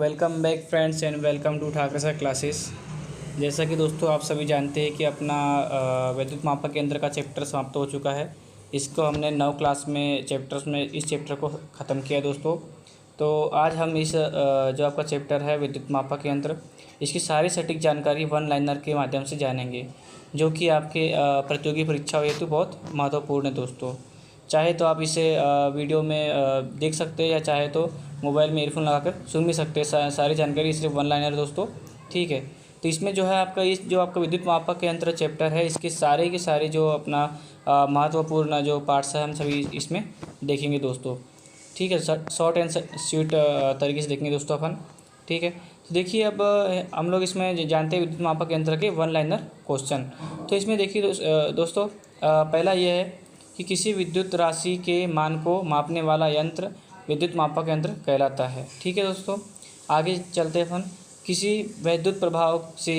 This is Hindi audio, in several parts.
Welcome back friends and welcome to Thakar sir classes. जैसा कि दोस्तों आप सभी जानते हैं कि अपना विद्युत मापक यंत्र का चैप्टर समाप्त हो चुका है। इसको हमने 9 क्लास में चैप्टर्स में इस चैप्टर को ख़त्म किया दोस्तों। तो आज हम इस जो आपका चैप्टर है विद्युत मापक यंत्र, इसकी सारी सटीक जानकारी वन लाइनर के माध्यम से जानेंगे, जो कि आपके प्रतियोगी परीक्षाओं हेतु बहुत महत्वपूर्ण है दोस्तों। चाहे तो आप इसे वीडियो में देख सकते हैं या चाहे तो मोबाइल में ईयरफोन लगाकर सुन भी सकते हैं। सारी जानकारी सिर्फ वन लाइनर दोस्तों, ठीक है। तो इसमें जो है आपका जो आपका विद्युत मापक यंत्र चैप्टर है, इसके सारे के सारे जो अपना महत्वपूर्ण जो पार्ट्स हैं हम सभी इसमें देखेंगे दोस्तों, ठीक है। शॉर्ट एंड स्वीट तरीके से देखेंगे दोस्तों अपन, ठीक है। तो देखिए अब हम लोग इसमें जानते हैं विद्युत मापक यंत्र के वन लाइनर क्वेश्चन। तो इसमें देखिए दोस्तों पहला ये है कि किसी विद्युत राशि के मान को मापने वाला यंत्र विद्युत मापक यंत्र कहलाता है, ठीक है दोस्तों। आगे चलते हैं अपन। किसी विद्युत प्रभाव से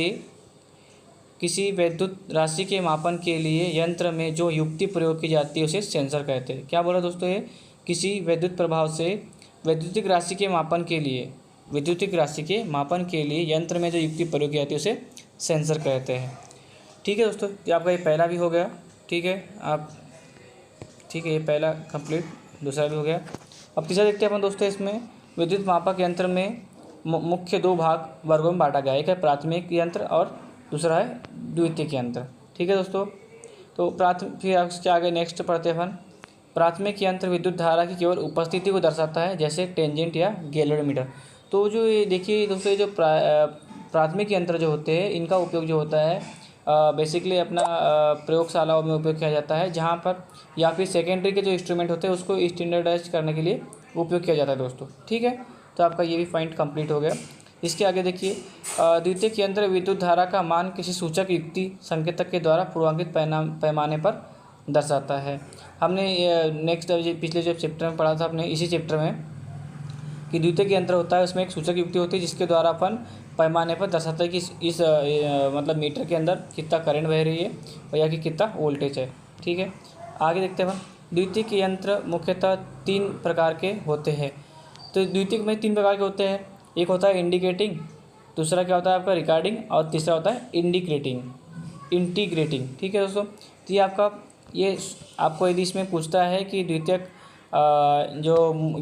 किसी विद्युत राशि के मापन के लिए यंत्र में जो युक्ति प्रयोग की जाती है उसे सेंसर कहते हैं। क्या बोला दोस्तों, ये किसी विद्युत प्रभाव से वैद्युतिक राशि के मापन के लिए यंत्र में जो युक्ति प्रयोग की जाती है उसे सेंसर कहते हैं, ठीक है दोस्तों। ये आपका ये पहला भी हो गया, ठीक है। ठीक है, ये पहला कंप्लीट, दूसरा भी हो गया। अब तीसरा देखते हैं अपन दोस्तों। इसमें विद्युत मापक यंत्र में मुख्य 2 वर्गों में बांटा गया है। एक है प्राथमिक यंत्र और दूसरा है द्वितीयक यंत्र, ठीक है दोस्तों। तो फिर उसके आगे नेक्स्ट पढ़ते हैं अपन। प्राथमिक यंत्र विद्युत धारा की केवल उपस्थिति को दर्शाता है, जैसे टेंजेंट या गैलोरीमीटर। तो जो ये देखिए दोस्तों, ये जो प्राथमिक यंत्र जो होते हैं, इनका उपयोग जो होता है बेसिकली अपना प्रयोगशालाओं में उपयोग किया जाता है, जहाँ पर या फिर सेकेंडरी के जो इंस्ट्रूमेंट होते हैं उसको स्टैंडर्डाइज करने के लिए उपयोग किया जाता है दोस्तों, ठीक है। तो आपका ये भी पॉइंट कंप्लीट हो गया। इसके आगे देखिए, द्वितीयक यंत्र विद्युत धारा का मान किसी सूचक युक्ति संकेतक के द्वारा पूर्वांकित पैमाने पर दर्शाता है। हमने नेक्स्ट पिछले जो चैप्टर में पढ़ा था अपने इसी चैप्टर में कि द्वितीयक यंत्र होता है, उसमें एक सूचक युक्ति होती है जिसके द्वारा अपन पैमाने पर दर्शाता है कि इस मतलब मीटर के अंदर कितना करंट बह रही है या कि कितना वोल्टेज है, ठीक है। आगे देखते हैं अपन। द्वितीयक यंत्र मुख्यतः 3 प्रकार के होते हैं। तो द्वितीयक में 3 प्रकार के होते हैं। एक होता है इंडिकेटिंग, दूसरा क्या होता है आपका रिकॉर्डिंग, और तीसरा होता है इंटीग्रेटिंग, ठीक है दोस्तों। तो ये आपको यदि इसमें पूछता है कि द्वितीयक जो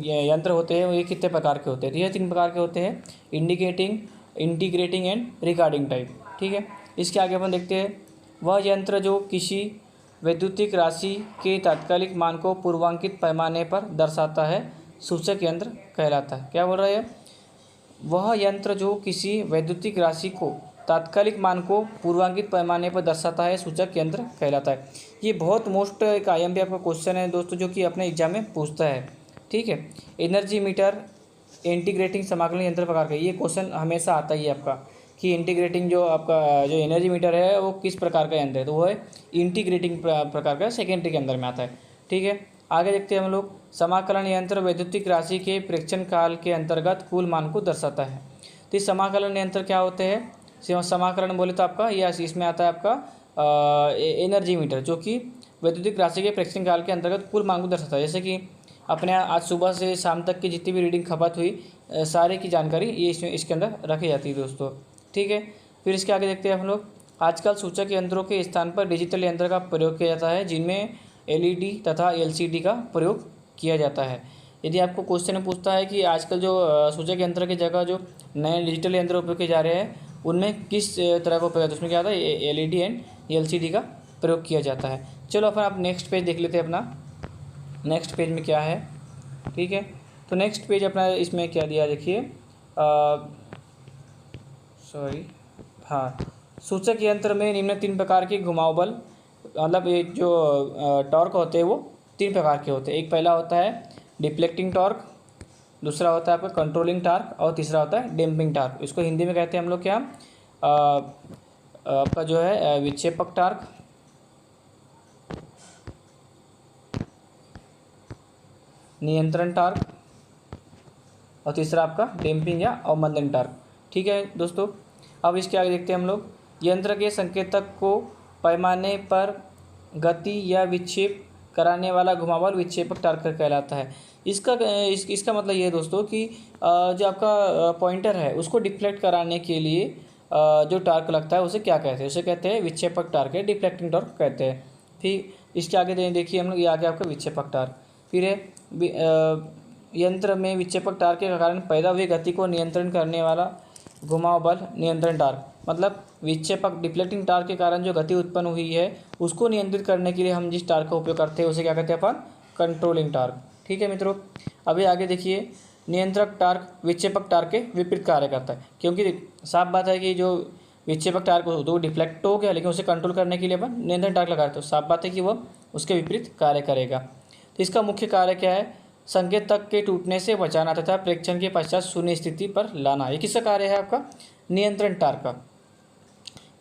यंत्र होते हैं वो ये कितने प्रकार के होते हैं, तो ये 3 प्रकार के होते हैं, indicating, integrating and recording type, ठीक है। इसके आगे अपन देखते हैं। वह यंत्र जो किसी वैद्युतिक राशि के तात्कालिक मान को पूर्वांकित पैमाने पर दर्शाता है सूचक यंत्र कहलाता है। क्या बोल रहा है, वह यंत्र जो किसी वैद्युतिक राशि को तात्कालिक मान को पूर्वांकित पैमाने पर दर्शाता है सूचक यंत्र कहलाता है। ये बहुत मोस्ट एक IMP आपका क्वेश्चन है दोस्तों, जो कि अपने एग्जाम में पूछता है, ठीक है। एनर्जी मीटर इंटीग्रेटिंग समाकलन यंत्र प्रकार का, ये क्वेश्चन हमेशा आता ही है आपका कि इंटीग्रेटिंग जो आपका जो एनर्जी मीटर है वो किस प्रकार का यंत्र है, तो वो है इंटीग्रेटिंग प्रकार का, सेकेंडरी के अंदर में आता है, ठीक है। आगे देखते हैं हम लोग। समाकलन यंत्र वैद्युतिक राशि के प्रेक्षण काल के अंतर्गत कुल मान को दर्शाता है। तो इस समाकलन यंत्र क्या होते हैं, समाकलन बोले तो आपका या इसमें आता है आपका एनर्जी मीटर, जो कि वैद्युतिक राशि के प्रेक्षण काल के अंतर्गत कुल मान को दर्शाता है। जैसे कि अपने आज सुबह से शाम तक की जितनी भी रीडिंग खपत हुई सारे की जानकारी ये इसके अंदर रखी जाती है दोस्तों, ठीक है। फिर इसके आगे देखते हैं हम लोग। आजकल सूचक यंत्रों के स्थान पर डिजिटल यंत्र का प्रयोग किया जाता है, जिनमें LED तथा LCD का प्रयोग किया जाता है। यदि आपको क्वेश्चन में पूछता है कि आजकल जो सूचक यंत्र की जगह जो नए डिजिटल यंत्र उपयोग किए जा रहे हैं उनमें किस तरह का उपयोग, उसमें क्या आता है LED एंड LCD का प्रयोग किया जाता है। चलो अपन आप नेक्स्ट पेज देख लेते हैं। अपना नेक्स्ट पेज में क्या है, ठीक है। तो नेक्स्ट पेज अपना इसमें क्या दिया देखिए, सूचक यंत्र में निम्न 3 प्रकार के घुमाव बल, मतलब ये जो टॉर्क होते हैं वो 3 प्रकार के होते हैं। एक पहला होता है डिफ्लेक्टिंग टॉर्क, दूसरा होता है आपका कंट्रोलिंग टॉर्क और तीसरा होता है डैम्पिंग टॉर्क। इसको हिंदी में कहते हैं हम लोग क्या, आपका जो है विक्षेपक टॉर्क, नियंत्रण टॉर्क और तीसरा आपका डैम्पिंग या अवमंदन टॉर्क, ठीक है दोस्तों। अब इसके आगे देखते हैं हम लोग। यंत्र के संकेतक को पैमाने पर गति या विक्षेप कराने वाला घुमावदार विक्षेपक टार्क कहलाता है। इसका मतलब ये है दोस्तों कि जो आपका पॉइंटर है उसको डिफ्लेक्ट कराने के लिए जो टार्क लगता है उसे क्या कहते हैं, उसे कहते हैं विक्षेपक टार्क है, डिफ्लेक्टिंग टार्क कहते हैं। फिर इसके आगे देखिए हम लोग, ये आगे आपका विक्षेपक टार्क। फिर है यंत्र में विक्षेपक टार्क के कारण पैदा हुई गति को नियंत्रण करने वाला घुमाव बल नियंत्रण टार्क। मतलब विक्षेपक डिफ्लेक्टिंग टार्क के कारण जो गति उत्पन्न हुई है उसको नियंत्रित करने के लिए हम जिस टार्क का उपयोग करते हैं उसे क्या कहते हैं अपन, कंट्रोलिंग टार्क। ठीक है मित्रों, अभी आगे देखिए नियंत्रक टार्क विक्षेपक टार्क के विपरीत कार्य करता है, क्योंकि साफ बात है कि जो विक्षेपक टार्क हो तो डिफ्लेक्ट हो गया, लेकिन उसे कंट्रोल करने के लिए अपन नियंत्रण टार्क लगाते हैं, तो साफ बात है कि वह उसके विपरीत कार्य करेगा। तो इसका मुख्य कार्य क्या है, संकेतक के टूटने से बचाना तथा प्रेक्षण के पश्चात शून्य स्थिति पर लाना। ये किसका कार्य है आपका, नियंत्रण टार्क का।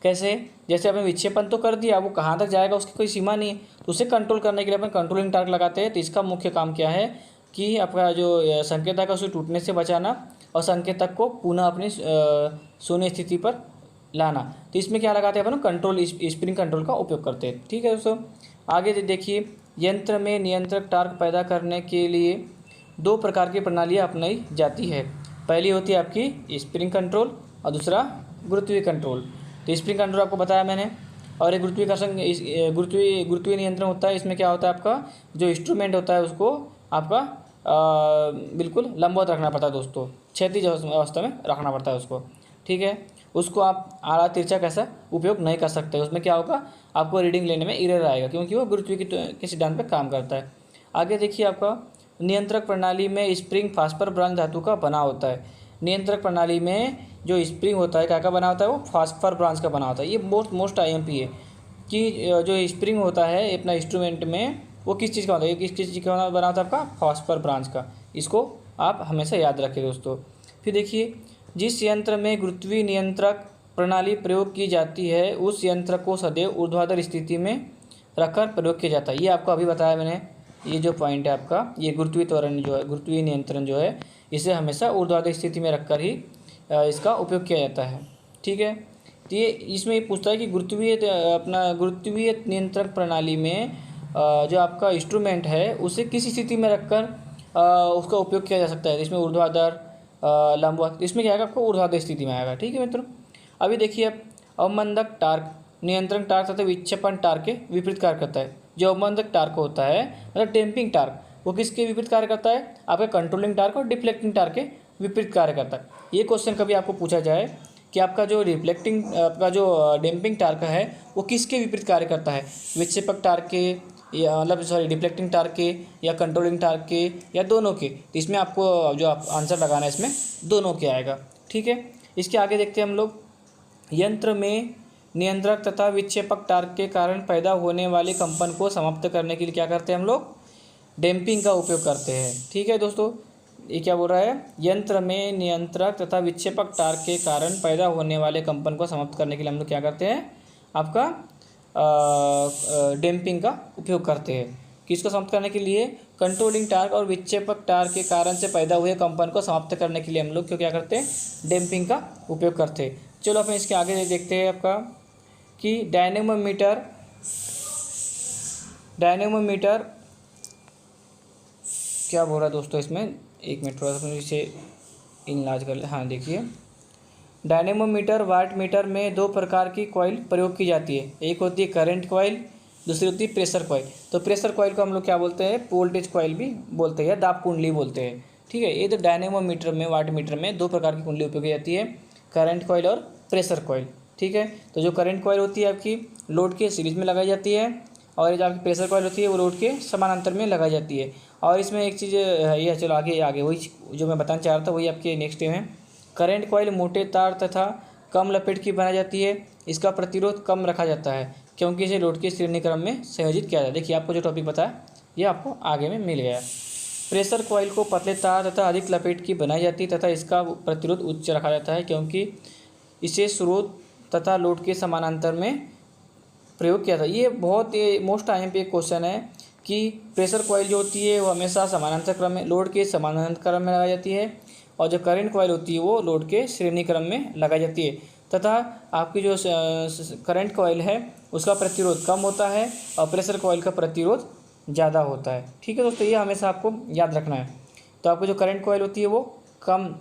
कैसे, जैसे आपने विक्षेपण तो कर दिया, वो कहाँ तक जाएगा उसकी कोई सीमा नहीं है, तो उसे कंट्रोल करने के लिए अपन कंट्रोलिंग टार्क लगाते हैं। तो इसका मुख्य काम क्या है कि आपका जो संकेतक है उसे टूटने से बचाना और संकेतक को पुनः अपनी शून्य स्थिति पर लाना। तो इसमें क्या लगाते हैं अपन, कंट्रोल स्प्रिंग कंट्रोल का उपयोग करते हैं। ठीक है दोस्तों, आगे देखिए यंत्र में नियंत्रक टार्क पैदा करने के लिए दो प्रकार की प्रणालियाँ अपनाई जाती है। पहली होती है आपकी स्प्रिंग कंट्रोल और दूसरा गुरुत्वीय कंट्रोल। तो स्प्रिंग कंट्रोल आपको बताया मैंने, और एक गुरुत्वाकर्षण गुरुत्वीय नियंत्रण होता है। इसमें क्या होता है, आपका जो इंस्ट्रूमेंट होता है उसको आपका बिल्कुल लंबवत रखना पड़ता है दोस्तों, क्षैतिज अवस्था में रखना पड़ता है उसको। ठीक है, उसको आप आड़ा तिरछा कैसा उपयोग नहीं कर सकते, उसमें क्या होगा आपको रीडिंग लेने में एरर आएगा, क्योंकि वो गुरुत्व के सिद्धांत पर काम करता है। आगे देखिए आपका नियंत्रक प्रणाली में स्प्रिंग फास्फर ब्रांज धातु का बना होता है। नियंत्रक प्रणाली में जो स्प्रिंग होता है क्या का बना होता है, वो फास्फर ब्रांज का बना होता है। ये मोस्ट IMP है कि जो स्प्रिंग होता है अपना इंस्ट्रूमेंट में वो किस चीज़ का होता है, किस चीज़ का बना होता है, आपका फास्फर ब्रांच का। इसको आप हमेशा याद रखें दोस्तों। फिर देखिए जिस यंत्र में गुरुत्वीय नियंत्रक प्रणाली प्रयोग की जाती है उस यंत्र को सदैव ऊर्ध्वाधर स्थिति में रखकर प्रयोग किया जाता है। ये आपको अभी बताया मैंने, ये जो पॉइंट है आपका, ये गुरुत्वीय त्वरण जो है, गुरुत्वीय नियंत्रण जो है, इसे हमेशा ऊर्ध्वाधर स्थिति में रखकर ही इसका उपयोग किया जाता है। ठीक है, तो ये इसमें ये पूछता है कि गुरुत्वीय नियंत्रक प्रणाली में जो आपका इंस्ट्रूमेंट है उसे किस स्थिति में रखकर उसका उपयोग किया जा सकता है। इसमें ऊर्ध्वाधर, लंबवत, इसमें क्या आएगा आपको, ऊर्ध्वाधर स्थिति में आएगा। ठीक है मित्रों, अभी देखिए अब अवमंदक टार्क नियंत्रण टार्क तथा विक्षेपण टार्क के विपरीत कार्य करता है। जो अवमंदक टार्क होता है मतलब डैम्पिंग टार्क, वो किसके विपरीत कार्य करता है, आपका कंट्रोलिंग टार्क और डिफ्लेक्टिंग टार्क के विपरीत कार्य करता है। ये क्वेश्चन कभी आपको पूछा जाए कि आपका जो आपका जो डैम्पिंग टार्क है वो किसके विपरीत कार्य करता है, विक्षेपक टार्क के या मतलब डिफ्लेक्टिंग टार्क के या कंट्रोलिंग टार्क के या दोनों के, तो इसमें आपको जो आप आंसर लगाना है इसमें दोनों के आएगा। ठीक है, इसके आगे देखते हैं हम लोग यंत्र में नियंत्रक तथा विक्षेपक टार्क के कारण पैदा होने वाले कंपन को समाप्त करने के लिए क्या करते हैं हम लोग, डैम्पिंग का उपयोग करते हैं। ठीक है दोस्तों, ये क्या बोल रहा है, यंत्र में नियंत्रक तथा विक्षेपक टार्क के कारण पैदा होने वाले कंपन को समाप्त करने के लिए हम लोग क्या करते हैं, आपका डैम्पिंग का उपयोग करते हैं। किसको समाप्त करने के लिए, कंट्रोलिंग टार्क और विक्षेपक टार्क के कारण से पैदा हुए कंपन को समाप्त करने के लिए हम लोग क्या करते हैं, डैम्पिंग का उपयोग करते हैं। चलो अपन इसके आगे देखते हैं आपका कि डायनेमोमीटर क्या बोल रहा है दोस्तों इसमें, एक मिनट थोड़ा सा इसे इनलाज कर ले। हाँ देखिए, डायनेमोमीटर वाट मीटर में दो प्रकार की कॉइल प्रयोग की जाती है। एक होती है करंट कॉइल, दूसरी होती है प्रेशर कॉइल। तो प्रेशर कॉइल को हम लोग क्या बोलते हैं, वोल्टेज कॉइल भी बोलते हैं या दाब कुंडली बोलते हैं। ठीक है, ये तो डायनेमोमीटर में वाट मीटर में दो प्रकार की कुंडली उपयोग की जाती है, करंट कॉइल और प्रेशर कॉइल। ठीक है, तो जो करंट कॉइल होती है आपकी लोड के सीरीज में लगाई जाती है, और ये जो आपकी प्रेशर कॉइल होती है वो लोड के समानांतर में लगाई जाती है। और इसमें एक चीज़ ये, चलो आगे वही जो मैं बताना चाह रहा था वही आपके नेक्स्ट है। करंट कॉइल मोटे तार तथा कम लपेट की बनाई जाती है। इसका प्रतिरोध कम रखा जाता है क्योंकि इसे लोड के श्रेणी क्रम में संयोजित किया जाता है। देखिए आपको जो टॉपिक बताया ये आपको आगे में मिल गया। प्रेशर कॉइल को पतले तार तथा अधिक लपेट की बनाई जाती है तथा इसका प्रतिरोध उच्च रखा जाता है क्योंकि इसे स्रोत तथा लोड के समानांतर में प्रयोग किया था। ये बहुत मोस्ट IMP एक क्वेश्चन है कि प्रेशर कॉइल जो होती है वो हमेशा समानांतर क्रम में, लोड के समानांतर क्रम में लगाई जाती है, और जो करंट कॉइल होती है वो लोड के श्रेणी क्रम में लगाई जाती है। तथा आपकी जो करंट कॉइल है उसका प्रतिरोध कम होता है और प्रेशर कॉइल का प्रतिरोध ज़्यादा होता है। ठीक है दोस्तों, ये हमेशा आपको याद रखना है। तो आपको जो करंट कॉइल होती है वो कम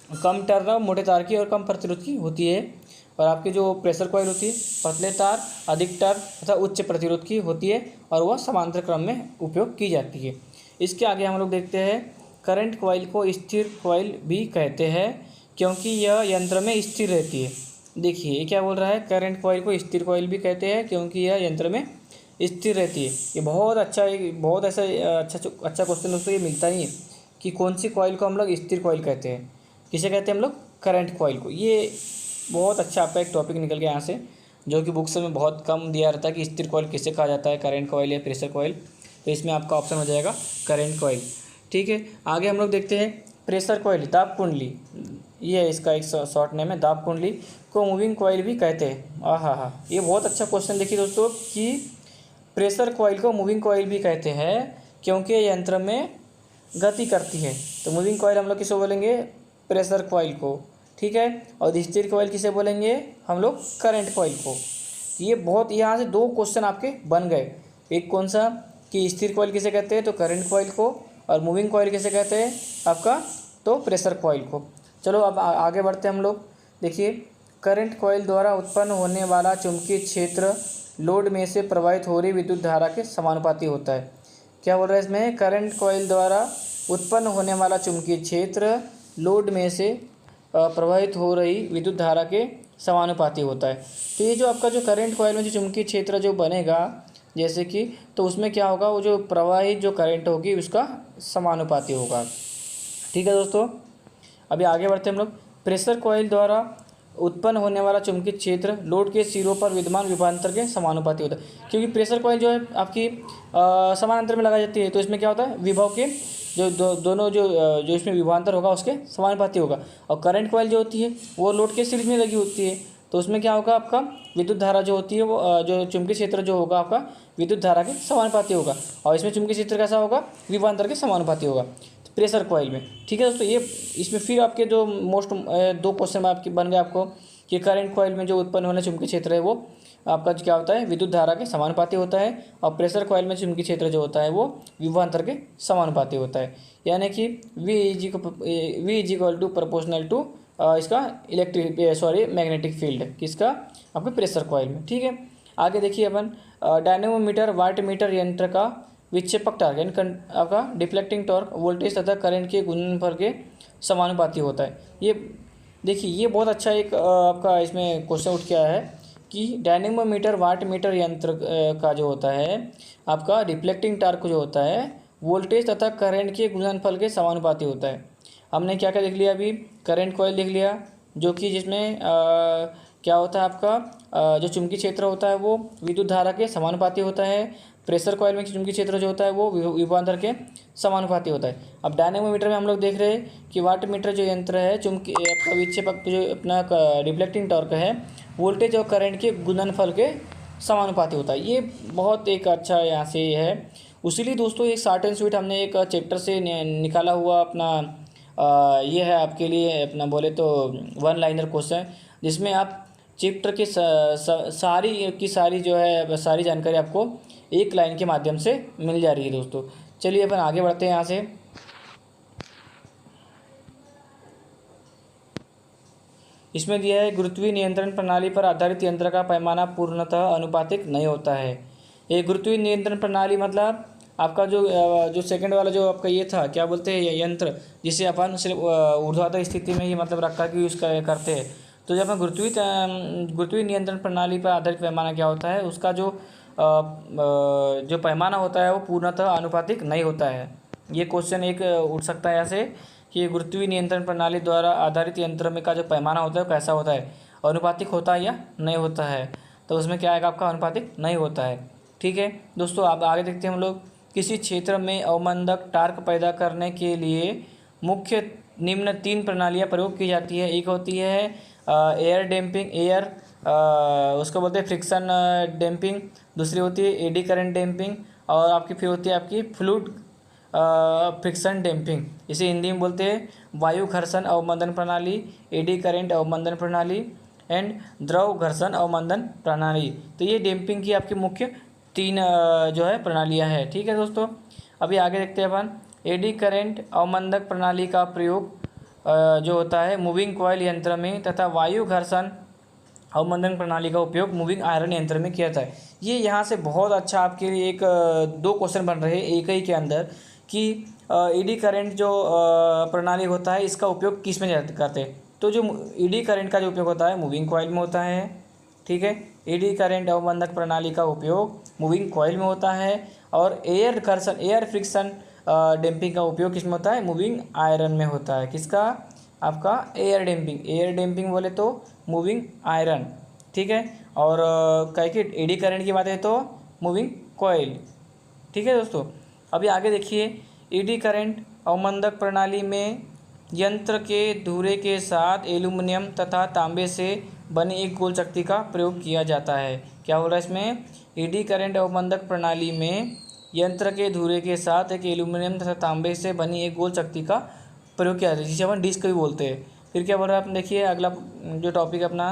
कम टर्न मोटे तार की और कम प्रतिरोध की होती है, और आपकी जो प्रेशर कॉइल होती है पतले तार, अधिक टर्न तथा उच्च प्रतिरोध की होती है, और वह समांतर क्रम में उपयोग की जाती है। इसके आगे हम लोग देखते हैं, करंट कॉइल को स्थिर कॉइल भी कहते हैं क्योंकि यह यंत्र में स्थिर रहती है। देखिए ये क्या बोल रहा है, करंट कॉइल को स्थिर कॉइल भी कहते हैं क्योंकि यह यंत्र में स्थिर रहती है। ये बहुत अच्छा, बहुत ऐसा अच्छा क्वेश्चन दोस्तों ये मिलता नहीं है कि कौन सी कॉइल को हम लोग स्थिर कॉइल कहते हैं, किसे कहते हैं हम लोग, करंट कॉइल को। ये बहुत अच्छा आपका एक टॉपिक निकल गया यहाँ से, जो कि बुक्स में बहुत कम दिया रहता है कि स्थिर कॉइल किसे कहा जाता है, करंट कॉइल या प्रेशर कॉइल। तो इसमें आपका ऑप्शन हो जाएगा करंट कॉइल। ठीक है, आगे हम लोग देखते हैं प्रेशर कॉइल, दाब कुंडली, ये है इसका एक शॉर्ट नेम है, दाब कुंडली को मूविंग कॉइल भी कहते हैं। हाँ, ये बहुत अच्छा क्वेश्चन देखिए दोस्तों कि प्रेशर कॉइल को मूविंग कॉइल भी कहते हैं क्योंकि यंत्र में गति करती है। तो मूविंग कॉइल हम लोग किसे बोलेंगे, प्रेशर कॉइल को। ठीक है, और स्थिर कॉइल किसे बोलेंगे हम लोग, करंट कॉइल को। ये बहुत, यहाँ से 2 क्वेश्चन आपके बन गए। एक कौन सा कि स्थिर कॉइल किसे कहते हैं, तो करंट कॉइल को, और मूविंग कॉइल किसे कहते हैं आपका, तो प्रेशर कॉइल को। चलो अब आगे बढ़ते हैं हम लोग। देखिए, करंट कॉइल द्वारा उत्पन्न होने वाला चुंबकीय क्षेत्र लोड में से प्रवाहित हो रही विद्युत धारा के समानुपाती होता है। क्या बोल रहा है इसमें, करंट कॉइल द्वारा उत्पन्न होने वाला चुंबकीय क्षेत्र लोड में से प्रवाहित हो रही विद्युत धारा के समानुपाती होता है। तो ये जो आपका जो करंट कॉइल में जो चुंबकीय क्षेत्र जो बनेगा जैसे कि, तो उसमें क्या होगा, वो जो प्रवाहित जो करंट होगी उसका समानुपाती होगा। ठीक है दोस्तों, अभी आगे बढ़ते हैं हम लोग। प्रेशर कॉइल द्वारा उत्पन्न होने वाला चुंबकीय क्षेत्र लोड के सिरों पर विद्यमान विभवांतर के समानुपाती होता है, क्योंकि प्रेशर कॉइल जो है आपकी समानांतर में लगाई जाती है। तो इसमें क्या होता है, विभव के जो दोनों जो इसमें विभवांतर होगा उसके समानुपाती होगा। और करंट कॉइल जो होती है वो लोड के सीरीज में लगी होती है, तो उसमें क्या होगा, आपका विद्युत धारा जो होती है वो जो चुंबकीय क्षेत्र जो होगा आपका विद्युत धारा के समानुपाती होगा, और इसमें चुंबकीय क्षेत्र कैसा होगा, विभवांतर के समानुपाती होगा प्रेशर कॉइल में। ठीक है दोस्तों, ये इसमें फिर आपके जो मोस्ट 2 क्वेश्चन आपके बन गए आपको कि करंट कॉइल में जो उत्पन्न होने चुंबकीय क्षेत्र है वो आपका क्या होता है, विद्युत धारा के समानुपाती होता है, और प्रेशर कॉइल में चुंबकीय क्षेत्र जो होता है वो विभवांतर के समानुपाती होता है। यानी कि V is equal to proportional to इसका मैग्नेटिक फील्ड किसका, आपके प्रेशर कॉइल में। ठीक है, आगे देखिए अपन डायनेमोमीटर वाट मीटर यंत्र का विक्षेपक टार्क यानी आपका डिफ्लेक्टिंग टॉर्क वोल्टेज तथा करंट के गुणनफल के समानुपाती होता है। ये देखिए, ये बहुत अच्छा एक आपका इसमें क्वेश्चन उठ के आया है कि डायनेमोमीटर वाट मीटर यंत्र का जो होता है आपका डिफ्लेक्टिंग टार्क जो होता है वोल्टेज तथा करंट के गुणनफल के समानुपाती होता है। हमने क्या क्या देख लिया अभी, करंट कॉइल देख लिया जो कि जिसमें क्या होता है आपका जो चुंबकीय क्षेत्र होता है वो विद्युत धारा के समानुपाती होता है। प्रेशर कॉइल में चुंबकीय क्षेत्र जो होता है वो विभवांतर के समानुपाती होता है। अब डायनेमोमीटर में हम लोग देख रहे हैं कि वाट मीटर जो यंत्र है चुंबकीय आपका विक्षेपक जो अपना रिफ्लेक्टिंग टॉर्क है वोल्टेज और करंट के गुणनफल के समानुपाती होता है। ये बहुत एक अच्छा यहाँ से है। उसीलिए दोस्तों एक शॉर्ट एंड स्वीट हमने एक चैप्टर से निकाला हुआ अपना ये है आपके लिए अपना बोले तो 1 लाइनर क्वेश्चन, जिसमें आप चैप्टर की सारी जो है सारी जानकारी आपको 1 लाइन के माध्यम से मिल जा रही है दोस्तों। चलिए अपन आगे बढ़ते हैं यहाँ से। इसमें दिया है गुरुत्वीय नियंत्रण प्रणाली पर आधारित यंत्र का पैमाना पूर्णतः अनुपातिक नहीं होता है। ये गुरुत्वीय नियंत्रण प्रणाली मतलब आपका जो सेकंड वाला जो आपका ये था क्या बोलते हैं यंत्र, जिसे अपन सिर्फ ऊर्ध्वाधर स्थिति में ही मतलब रखा के यूज़ करते हैं। तो जब अपन गुरुत्वीय नियंत्रण प्रणाली पर आधारित पैमाना क्या होता है, उसका जो पैमाना होता है वो पूर्णतः अनुपातिक नहीं होता है। ये क्वेश्चन एक उठ सकता है ऐसे कि गुरुत्वीय नियंत्रण प्रणाली द्वारा आधारित यंत्र में का जो पैमाना होता है वो कैसा होता है, अनुपातिक होता है या नहीं होता है। तो उसमें क्या आएगा आपका, अनुपातिक नहीं होता है। ठीक है दोस्तों, अब आगे देखते हैं हम लोग। किसी क्षेत्र में अवमंदक टार्क पैदा करने के लिए मुख्य निम्न 3 प्रणालियाँ प्रयोग की जाती है। एक होती है एयर डैम्पिंग, उसको बोलते हैं फ्रिक्शन डैम्पिंग। दूसरी होती है एडी करंट डैम्पिंग, और आपकी फिर होती है आपकी फ्लूइड फ्रिक्शन डैम्पिंग। इसे हिंदी में बोलते हैं वायु घर्षण अवमंदन प्रणाली, एडी करंट अवमंदन प्रणाली एंड द्रव घर्षण अवमंदन प्रणाली। तो ये डैम्पिंग की आपकी मुख्य तीन जो है प्रणालियाँ है। ठीक है दोस्तों, अभी आगे देखते हैं अपन। एडी करंट अवमंदक प्रणाली का प्रयोग जो होता है मूविंग कॉइल यंत्र में तथा वायु घर्षण अवमंदन प्रणाली का उपयोग मूविंग आयरन यंत्र में किया जाता है। ये यहाँ से बहुत अच्छा आपके लिए एक दो क्वेश्चन बन रहे हैं एक ही के अंदर कि ईडी करंट जो प्रणाली होता है इसका उपयोग किस में करते हैं। तो जो ईडी करंट का जो उपयोग होता है मूविंग कॉइल में होता है। ठीक है, ईडी करंट अवमंदक प्रणाली का उपयोग मूविंग कॉइल में होता है और एयर घर्षण एयर फ्रिक्शन डैम्पिंग का उपयोग किस में होता है, मूविंग आयरन में होता है। किसका, आपका एयर डैम्पिंग बोले तो मूविंग आयरन। ठीक है, और कह के एडी करंट की बात है तो मूविंग कॉइल। ठीक है दोस्तों, अभी आगे देखिए। एडी करंट अवमंदक प्रणाली में यंत्र के धुरे के साथ एल्यूमिनियम तथा तांबे से बनी एक गोल चक्ति का प्रयोग किया जाता है। क्या हो रहा है इसमें, एडी करंट अवमंदक प्रणाली में यंत्र के धुरे के साथ एक एल्यूमिनियम तथा तांबे से बनी एक गोल चक्ति का प्रयोग किया जाता है जिसे अपन डिस्क भी बोलते हैं। फिर क्या बोल रहा है अपन देखिए अगला जो टॉपिक अपना,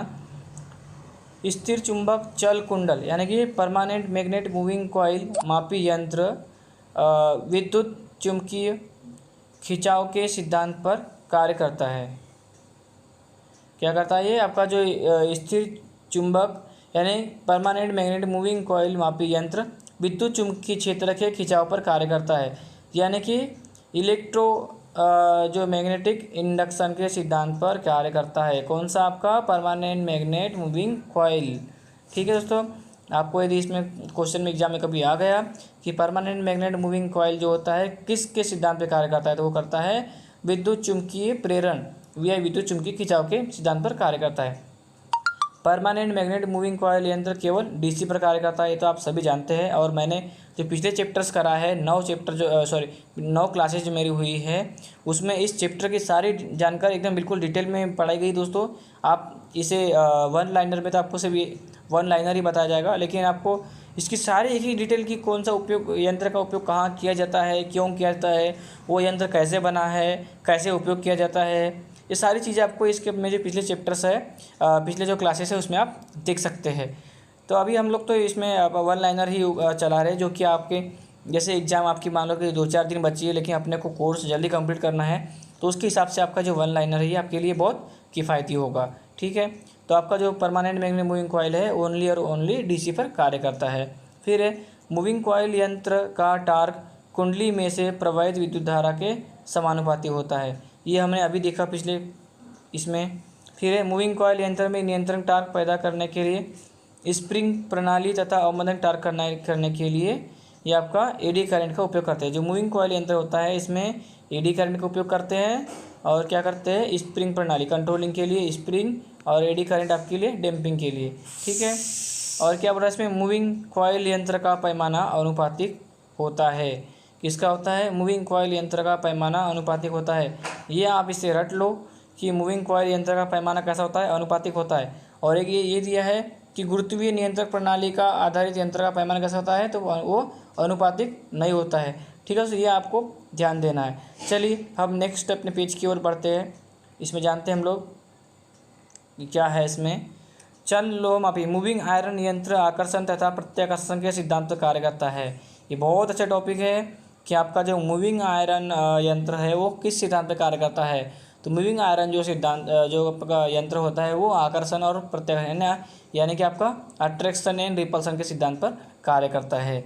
स्थिर चुंबक चल कुंडल यानी कि परमानेंट मैग्नेट मूविंग कॉइल मापी यंत्र विद्युत चुंबकीय खिंचाव के सिद्धांत पर कार्य करता है। क्या करता है ये आपका जो स्थिर चुंबक यानी परमानेंट मैग्नेट मूविंग कॉइल मापी यंत्र विद्युत चुंबकीय क्षेत्र के खिंचाव पर कार्य करता है, यानी कि इलेक्ट्रो जो मैग्नेटिक इंडक्शन के सिद्धांत पर कार्य करता है। कौन सा आपका, परमानेंट मैग्नेट मूविंग कॉइल। ठीक है दोस्तों, आपको यदि इसमें क्वेश्चन में एग्जाम में कभी आ गया कि परमानेंट मैग्नेट मूविंग कॉइल जो होता है किसके सिद्धांत पर कार्य करता है, तो वो करता है विद्युत चुंबकीय प्रेरण या विद्युत चुंबकीय खिंचाव के सिद्धांत पर कार्य करता है। परमानेंट मैग्नेट मूविंग कॉइल यंत्र केवल डीसी पर कार्य करता है, ये तो आप सभी जानते हैं। और मैंने जो पिछले चैप्टर्स करा है 9 क्लासेज जो मेरी हुई है उसमें इस चैप्टर की सारी जानकारी एकदम बिल्कुल डिटेल में पढ़ाई गई दोस्तों। आप इसे वन लाइनर में तो आपको सिर्फ वन लाइनर ही बताया जाएगा, लेकिन आपको इसकी सारी एक ही डिटेल की कौन सा उपयोग यंत्र का उपयोग कहाँ किया जाता है, क्यों किया जाता है, वो यंत्र कैसे बना है, कैसे उपयोग किया जाता है, ये सारी चीज़ें आपको इसके में जो पिछले चैप्टर्स है पिछले जो क्लासेस है उसमें आप देख सकते हैं। तो अभी हम लोग तो इसमें वन लाइनर ही चला रहे हैं, जो कि आपके जैसे एग्ज़ाम आपकी मान लो कि 2-4 दिन बची है लेकिन अपने को कोर्स जल्दी कंप्लीट करना है, तो उसके हिसाब से आपका जो वन लाइनर है आपके लिए बहुत किफ़ायती होगा। ठीक है, तो आपका जो परमानेंट मैग्नेट मूविंग कॉइल है ओनली और ओनली डीसी पर कार्य करता है। फिर मूविंग कॉइल यंत्र का टार्क कुंडली में से प्रवाहित विद्युत धारा के समानुपाती होता है, ये हमने अभी देखा पिछले इसमें। फिर मूविंग कॉइल यंत्र में नियंत्रण टार्क पैदा करने के लिए स्प्रिंग प्रणाली तथा अवमंदन टार्क करने के लिए ये आपका एडी करंट का उपयोग करते हैं। जो मूविंग कॉइल यंत्र होता है इसमें एडी करंट का उपयोग करते हैं और क्या करते हैं, स्प्रिंग प्रणाली कंट्रोलिंग के लिए स्प्रिंग और एडी करंट आपके लिए डैम्पिंग के लिए। ठीक है, और क्या बोल रहा है इसमें, मूविंग कॉइल यंत्र का पैमाना अनुपातिक होता है। किसका होता है, मूविंग कॉइल यंत्र का पैमाना अनुपातिक होता है। ये आप इसे रट लो कि मूविंग कॉइल यंत्र का पैमाना कैसा होता है, अनुपातिक होता है। और एक ये दिया है कि गुरुत्वीय नियंत्रक प्रणाली का आधारित यंत्र का पैमाना कैसा होता है, तो वो अनुपातिक नहीं होता है। ठीक है, तो ये आपको ध्यान देना है। चलिए हम नेक्स्ट अपने पेज की ओर बढ़ते हैं। इसमें जानते हैं हम लोग क्या है इसमें, चल लो मापी मूविंग आयरन यंत्र आकर्षण तथा प्रत्याकर्षण के सिद्धांत पर कार्य करता है। ये बहुत अच्छा टॉपिक है कि आपका जो मूविंग आयरन यंत्र है वो किस सिद्धांत पर कार्य करता है। तो मूविंग आयरन जो सिद्धांत जो आपका यंत्र होता है वो आकर्षण और प्रत्याकर्षण यानी कि आपका अट्रैक्शन एंड रिपल्सन के सिद्धांत पर कार्य करता है।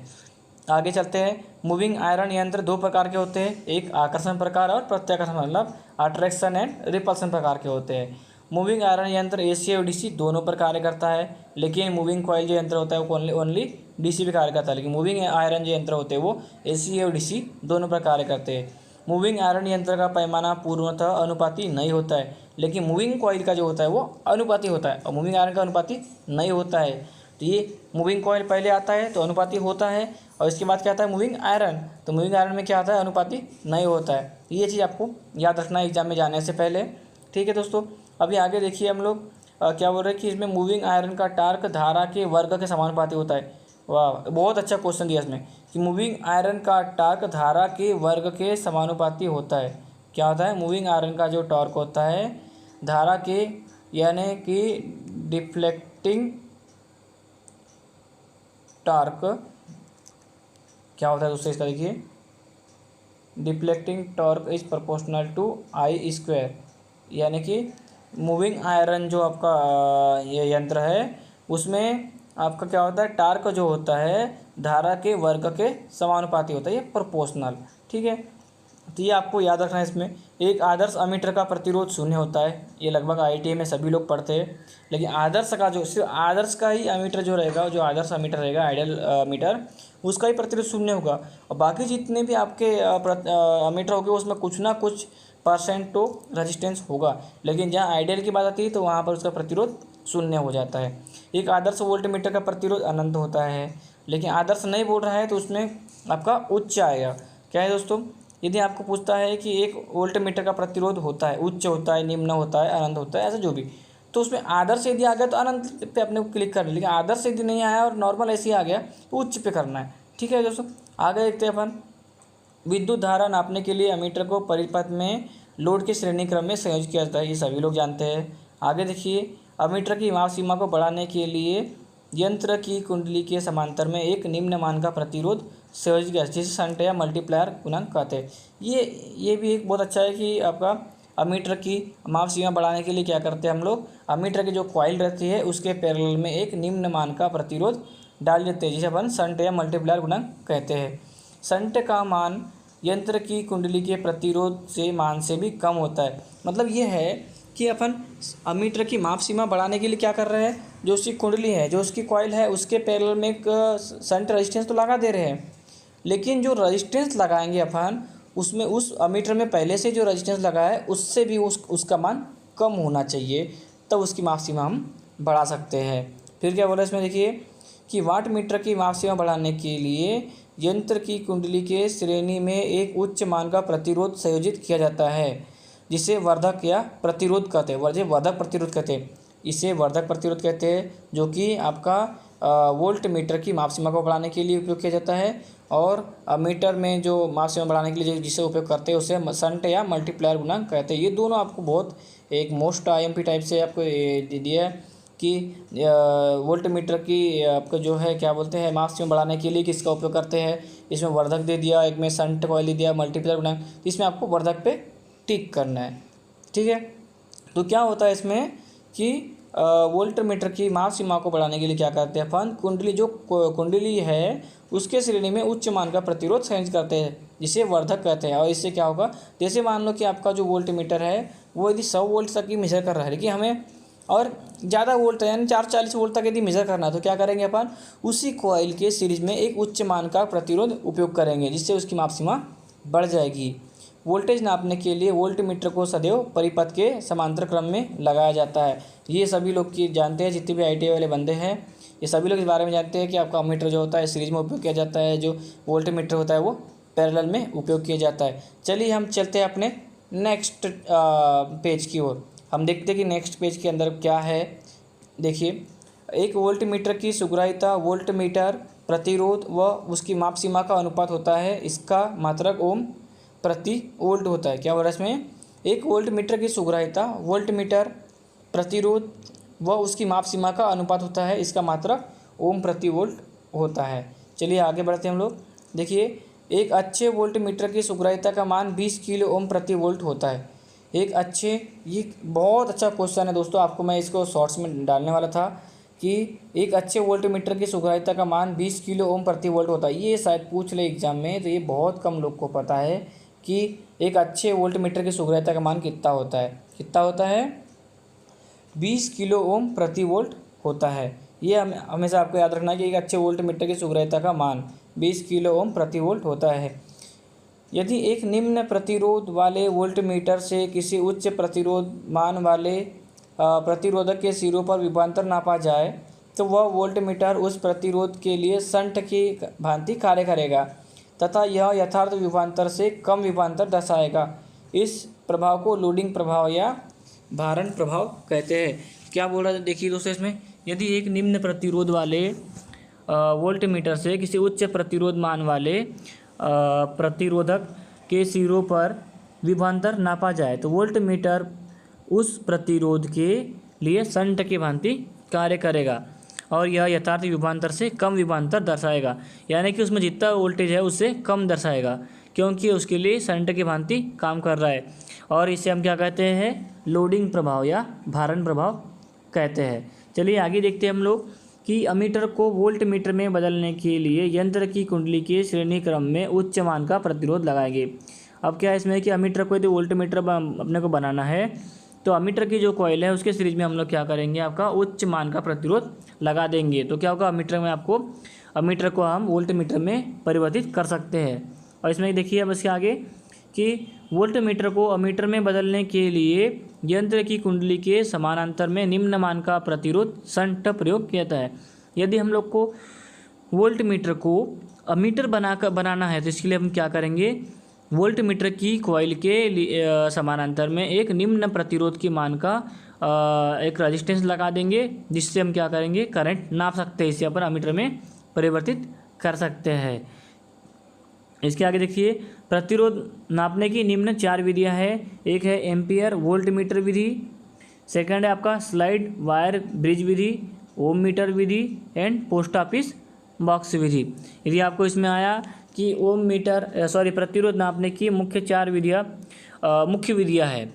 आगे चलते हैं। मूविंग आयरन यंत्र दो प्रकार के होते हैं, एक आकर्षण प्रकार और प्रत्याकर्षण मतलब अट्रैक्शन एंड रिपल्सन प्रकार के होते हैं। मूविंग आयरन यंत्र एसी और डीसी दोनों पर कार्य करता है, लेकिन मूविंग कॉइल जो यंत्र होता है वो ओनली डीसी पर कार्य करता है, लेकिन मूविंग आयरन जो यंत्र होते हैं वो एसी और डीसी दोनों पर कार्य करते हैं। मूविंग आयरन यंत्र का पैमाना पूर्णतः अनुपाती नहीं होता है, लेकिन मूविंग कॉइल का जो होता है वो अनुपाती होता है और मूविंग आयरन का अनुपाती नहीं होता है। तो ये मूविंग कॉइल पहले आता है तो अनुपाती होता है और इसके बाद क्या आता है मूविंग आयरन, तो मूविंग आयरन में क्या आता है, अनुपाती नहीं होता है। ये चीज़ आपको याद रखना है एग्जाम में जाने से पहले। ठीक है दोस्तों, अभी आगे देखिए हम लोग क्या बोल रहे हैं कि इसमें मूविंग आयरन का टार्क धारा के वर्ग के समानुपाती होता है। वाह, बहुत अच्छा क्वेश्चन दिया इसमें कि मूविंग आयरन का टार्क धारा के वर्ग के समानुपाती होता है। क्या होता है, मूविंग आयरन का जो टॉर्क होता है धारा के यानी कि डिफ्लेक्टिंग टार्क क्या होता है दोस्तों इसका, देखिए deflecting torque is proportional to I square, यानी कि मूविंग आयरन जो आपका ये यंत्र है उसमें आपका क्या होता है, टार्क जो होता है धारा के वर्ग के समानुपाती होता है, ये प्रोपोर्शनल। ठीक है, तो ये आपको याद रखना है। इसमें एक आदर्श अमीटर का प्रतिरोध शून्य होता है, ये लगभग IIT में सभी लोग पढ़ते हैं। लेकिन आदर्श का जो सिर्फ आदर्श का ही अमीटर जो रहेगा, जो आदर्श अमीटर रहेगा आइडियल मीटर, उसका ही प्रतिरोध शून्य होगा। और बाकी जितने भी आपके अमीटर होंगे उसमें कुछ ना कुछ % तो रजिस्टेंस होगा। लेकिन जहाँ आइडियल की बात आती है तो वहाँ पर उसका प्रतिरोध शून्य हो जाता है। एक आदर्श वोल्ट मीटर का प्रतिरोध अनंत होता है, लेकिन आदर्श नहीं बोल रहा है तो उसमें आपका उच्च आएगा। क्या है दोस्तों, यदि आपको पूछता है कि एक वोल्ट मीटर का प्रतिरोध होता है, उच्च होता है, निम्न होता है, अनंत होता है, ऐसा जो भी, तो उसमें आदर्श यदि आ गया तो अनंत पे अपने को क्लिक करना है। लेकिन आदर्श यदि नहीं आया और नॉर्मल ऐसे ही आ गया तो उच्च पे करना है। ठीक है दोस्तों, आगे देखते हैं अपन। विद्युत धारा नापने के लिए अमीटर को परिपथ में लोड के श्रेणी क्रम में संयोजित किया जाता है, ये सभी लोग जानते हैं। आगे देखिए, अमीटर की माप सीमा को बढ़ाने के लिए यंत्र की कुंडली के समांतर में एक निम्न मान का प्रतिरोध संयोजित किया, जिसे शंट या मल्टीप्लायर गुणांक कहते हैं। ये भी एक बहुत अच्छा है कि आपका अमीटर की माप सीमा बढ़ाने के लिए क्या करते हैं हम लोग, अमीटर की जो कॉइल रहती है उसके पैरेलल में एक निम्न मान का प्रतिरोध डाल देते हैं, जिसे अपन शंट या मल्टीप्लायर गुणांक कहते हैं। शंट का मान यंत्र की कुंडली के प्रतिरोध से मान से भी कम होता है। मतलब ये है कि अपन अमीटर की माप सीमा बढ़ाने के लिए क्या कर रहे हैं, जो उसकी कुंडली है, जो उसकी कॉइल है, उसके पैरेलल में एक शंट रेजिस्टेंस तो लगा दे रहे हैं, लेकिन जो रेजिस्टेंस लगाएंगे अपन उसमें उस अमीटर में पहले से जो रेजिस्टेंस लगा है उससे भी उसका मान कम होना चाहिए, तब उसकी माप सीमा हम बढ़ा सकते हैं। फिर क्या बोला इसमें, देखिए कि वाट मीटर की माप सीमा बढ़ाने के लिए यंत्र की कुंडली के श्रेणी में एक उच्च मान का प्रतिरोध संयोजित किया जाता है, जिसे वर्धक या प्रतिरोध कहते हैं। वर्धक प्रतिरोध कहते हैं, इसे वर्धक प्रतिरोध कहते हैं, जो कि आपका वोल्ट मीटर की माप सीमा को बढ़ाने के लिए उपयोग किया जाता है। और मीटर में जो माप सीमा बढ़ाने के लिए जिसे उपयोग करते हैं उसे शंट या मल्टीप्लायर गुणांक कहते हैं। ये दोनों आपको बहुत एक मोस्ट IMP टाइप से आपको दिया है कि वोल्ट मीटर की आपको जो है क्या बोलते हैं, माप सीमा बढ़ाने के लिए किसका उपयोग करते हैं। इसमें वर्धक दे दिया, एक में शंट कॉइल दे दिया, मल्टीप्लायर गुणांक, इसमें आपको वर्धक पे टिक करना है। ठीक है, तो क्या होता है इसमें कि वोल्ट मीटर की माप सीमा को बढ़ाने के लिए क्या करते हैं अपन, कुंडली जो कुंडली है उसके श्रेणी में उच्च मान का प्रतिरोध संयोजित करते हैं, जिसे वर्धक कहते हैं। और इससे क्या होगा, जैसे मान लो कि आपका जो वोल्ट मीटर है वो यदि 100 वोल्ट तक की मेजर कर रहा है, लेकिन हमें और ज़्यादा वोल्ट यानी 440 वोल्ट तक यदि मेजर करना है, तो क्या करेंगे अपन, उसी कॉइल के सीरीज में एक उच्च मान का प्रतिरोध उपयोग करेंगे, जिससे उसकी माप सीमा बढ़ जाएगी। वोल्टेज नापने के लिए वोल्ट मीटर को सदैव परिपथ के समांतर क्रम में लगाया जाता है। ये सभी लोग की जानते हैं, जितने भी IIT वाले बंदे हैं ये सभी लोग इस बारे में जानते हैं कि आपका मीटर जो होता है सीरीज में उपयोग किया जाता है, जो वोल्ट मीटर होता है वो पैरेलल में उपयोग किया जाता है। चलिए हम चलते हैं अपने नेक्स्ट पेज की ओर। हम देखते हैं कि नेक्स्ट पेज के अंदर क्या है। देखिए, एक वोल्ट मीटर की सुग्राह्यता वोल्ट मीटर प्रतिरोध व उसकी माप सीमा का अनुपात होता है, इसका मात्रक ओम प्रति वोल्ट होता है। क्या हो रहा है इसमें, एक वोल्ट मीटर की सुग्राह्यता वोल्ट मीटर प्रतिरोध व उसकी माप सीमा का अनुपात होता है, इसका मात्रक ओम प्रति वोल्ट होता है। चलिए आगे बढ़ते हैं हम लोग। देखिए, एक अच्छे वोल्ट मीटर की सुग्राह्यता का मान 20 किलो ओम प्रति वोल्ट होता है। एक अच्छे, ये बहुत अच्छा क्वेश्चन है दोस्तों, आपको मैं इसको शॉर्ट्स में डालने वाला था कि एक अच्छे वोल्ट मीटर की सुग्राह्यता का मान 20 किलो ओम प्रति वोल्ट होता है। ये शायद पूछ ले एग्जाम में, तो ये बहुत कम लोग को पता है कि एक अच्छे वोल्ट मीटर की सुग्राह्यता का मान कितना होता है। कितना होता है, 20 किलो ओम प्रति वोल्ट होता है। ये हमेशा आपको याद रखना है कि एक अच्छे वोल्ट मीटर की सुग्राह्यता का मान 20 किलो ओम प्रति वोल्ट होता है। यदि एक निम्न प्रतिरोध वाले वोल्ट मीटर से किसी उच्च प्रतिरोध मान वाले प्रतिरोधक के सिरों पर विभवांतर नापा जाए, तो वह वोल्ट मीटर उस प्रतिरोध के लिए शंट की भांति कार्य करेगा तथा यह यथार्थ विभवांतर से कम विभवांतर दर्शाएगा। इस प्रभाव को लोडिंग प्रभाव या भारण प्रभाव कहते हैं। क्या बोल रहा है, देखिए दोस्तों, इसमें यदि एक निम्न प्रतिरोध वाले वोल्ट मीटर से किसी उच्च प्रतिरोध मान वाले प्रतिरोधक के सिरों पर विभवांतर नापा जाए, तो वोल्ट मीटर उस प्रतिरोध के लिए शंट की भांति कार्य करेगा। और यह यथार्थ विभवांतर से कम विभवांतर दर्शाएगा, यानी कि उसमें जितना वोल्टेज है उससे कम दर्शाएगा, क्योंकि उसके लिए शंट की भांति काम कर रहा है। और इसे हम क्या कहते हैं, लोडिंग प्रभाव या भारण प्रभाव कहते हैं। चलिए आगे देखते हैं हम लोग कि अमीटर को वोल्ट मीटर में बदलने के लिए यंत्र की कुंडली के श्रेणी क्रम में उच्च मान का प्रतिरोध लगाएंगे। अब क्या है इसमें कि अमीटर को यदि वोल्ट मीटर अपने को बनाना है तो अमीटर की जो कॉइल है उसके सीरीज में हम लोग क्या करेंगे, आपका उच्च मान का प्रतिरोध लगा देंगे। तो क्या होगा, अमीटर को हम वोल्ट मीटर में परिवर्तित कर सकते हैं। और इसमें देखिए अब इसके आगे कि वोल्ट मीटर को अमीटर में बदलने के लिए यंत्र की कुंडली के समानांतर में निम्न मान का प्रतिरोध शंट प्रयोग किया जाता है। यदि हम लोग को वोल्ट मीटर को अमीटर बनाना है तो इसके लिए हम क्या करेंगे, वोल्ट मीटर की कॉइल के समानांतर में एक निम्न प्रतिरोध की मान का एक रेजिस्टेंस लगा देंगे, जिससे हम क्या करेंगे, करंट नाप सकते हैं, इसे अपन अमीटर में परिवर्तित कर सकते हैं। इसके आगे देखिए, प्रतिरोध नापने की निम्न 4 विधियां हैं। एक है एम्पियर वोल्ट मीटर विधि, सेकंड है आपका स्लाइड वायर ब्रिज विधि, ओम मीटर विधि एंड पोस्ट ऑफिस बॉक्स विधि। यदि आपको इसमें आया कि प्रतिरोध नापने की मुख्य विधियां है,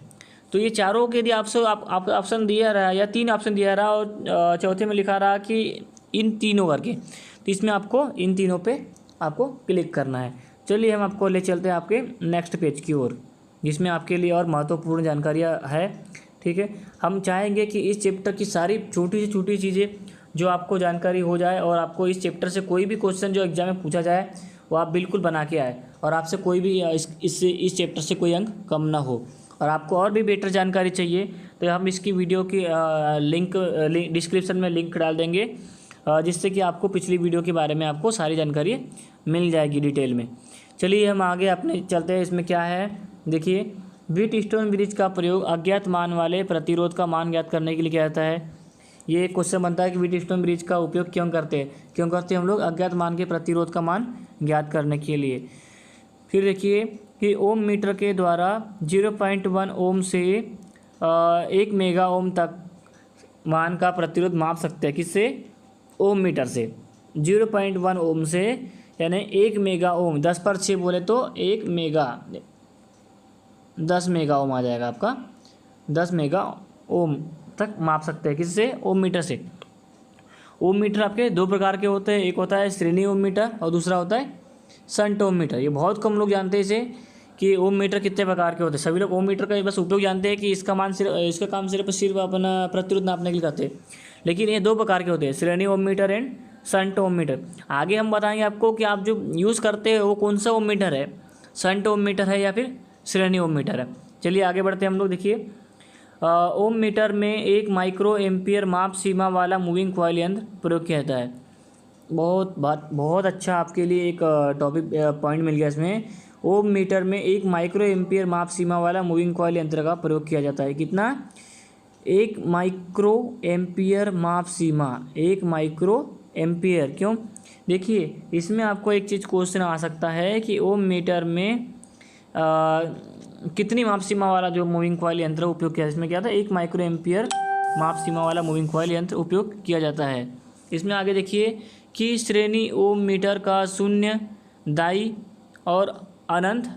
तो ये चारों के यदि आपसे आप ऑप्शन दिया रहा या 3 ऑप्शन दिया रहा और चौथे में लिखा रहा कि इन तीनों करके, तो इसमें आपको इन तीनों पे आपको क्लिक करना है। चलिए हम आपको ले चलते हैं आपके नेक्स्ट पेज की ओर, जिसमें आपके लिए और महत्वपूर्ण जानकारियाँ है। ठीक है, हम चाहेंगे कि इस चैप्टर की सारी छोटी से छोटी चीज़ें जो आपको जानकारी हो जाए और आपको इस चैप्टर से कोई भी क्वेश्चन जो एग्जाम में पूछा जाए वो आप बिल्कुल बना के आए और आपसे कोई भी इस चैप्टर से कोई अंक कम ना हो। और आपको और भी बेटर जानकारी चाहिए तो हम इसकी वीडियो की लिंक डिस्क्रिप्शन में लिंक डाल देंगे, जिससे कि आपको पिछली वीडियो के बारे में आपको सारी जानकारी मिल जाएगी डिटेल में। चलिए हम आगे अपने चलते हैं। इसमें क्या है देखिए, व्हीटस्टोन ब्रिज का प्रयोग अज्ञात मान वाले प्रतिरोध का मान ज्ञात करने के लिए किया जाता है। ये एक क्वेश्चन बनता है कि व्हीटस्टोन ब्रिज का उपयोग क्यों करते हैं हम लोग, अज्ञात मान के प्रतिरोध का मान ज्ञात करने के लिए। फिर देखिए कि ओम मीटर के द्वारा 0.1 ओम से 1 मेगा ओम तक मान का प्रतिरोध माप सकते हैं। किससे, ओम मीटर से। 0.1 ओम से यानी 1 मेगा ओम, 10/6 बोले तो 10 मेगा ओम आ जाएगा आपका। 10 मेगा ओम तक माप सकते हैं। किससे, ओम मीटर से। ओम मीटर आपके 2 प्रकार के होते हैं, एक होता है श्रेणी ओम मीटर और दूसरा होता है शंट ओम मीटर। ये बहुत कम लोग जानते हैं इसे कि ओम मीटर कितने प्रकार के होते हैं। सभी लोग ओम मीटर का बस उपयोग जानते हैं कि इसका काम सिर्फ अपना प्रतिरोध नापने के लिए करते हैं, लेकिन ये 2 प्रकार के होते हैं, श्रेणी ohm meter and shunt ohm meter. आगे हम बताएंगे आपको कि आप जो यूज़ करते हैं वो कौन सा ओम मीटर है, शंट ओम मीटर है या फिर श्रेणी ओम मीटर है। चलिए आगे बढ़ते हैं हम लोग। देखिए, ओम मीटर में 1 माइक्रो एम्पियर माप सीमा वाला मूविंग कॉइल यंत्र प्रयोग किया जाता है। बहुत अच्छा आपके लिए एक टॉपिक पॉइंट मिल गया इसमें। ओम मीटर में 1 माइक्रो एम्पियर माप सीमा वाला मूविंग कॉइल यंत्र का प्रयोग किया जाता है। कितना, 1 माइक्रो एम्पियर माप सीमा, 1 माइक्रो एम्पियर। क्यों, देखिए इसमें आपको एक चीज़ क्वेश्चन आ सकता है कि ओम मीटर में कितनी माप सीमा वाला जो मूविंग कॉइल यंत्र उपयोग किया, इसमें क्या था, 1 माइक्रो एम्पियर माप सीमा वाला मूविंग कॉइल यंत्र उपयोग किया जाता है। इसमें आगे देखिए कि श्रेणी ओम मीटर का शून्य दाई और अनंत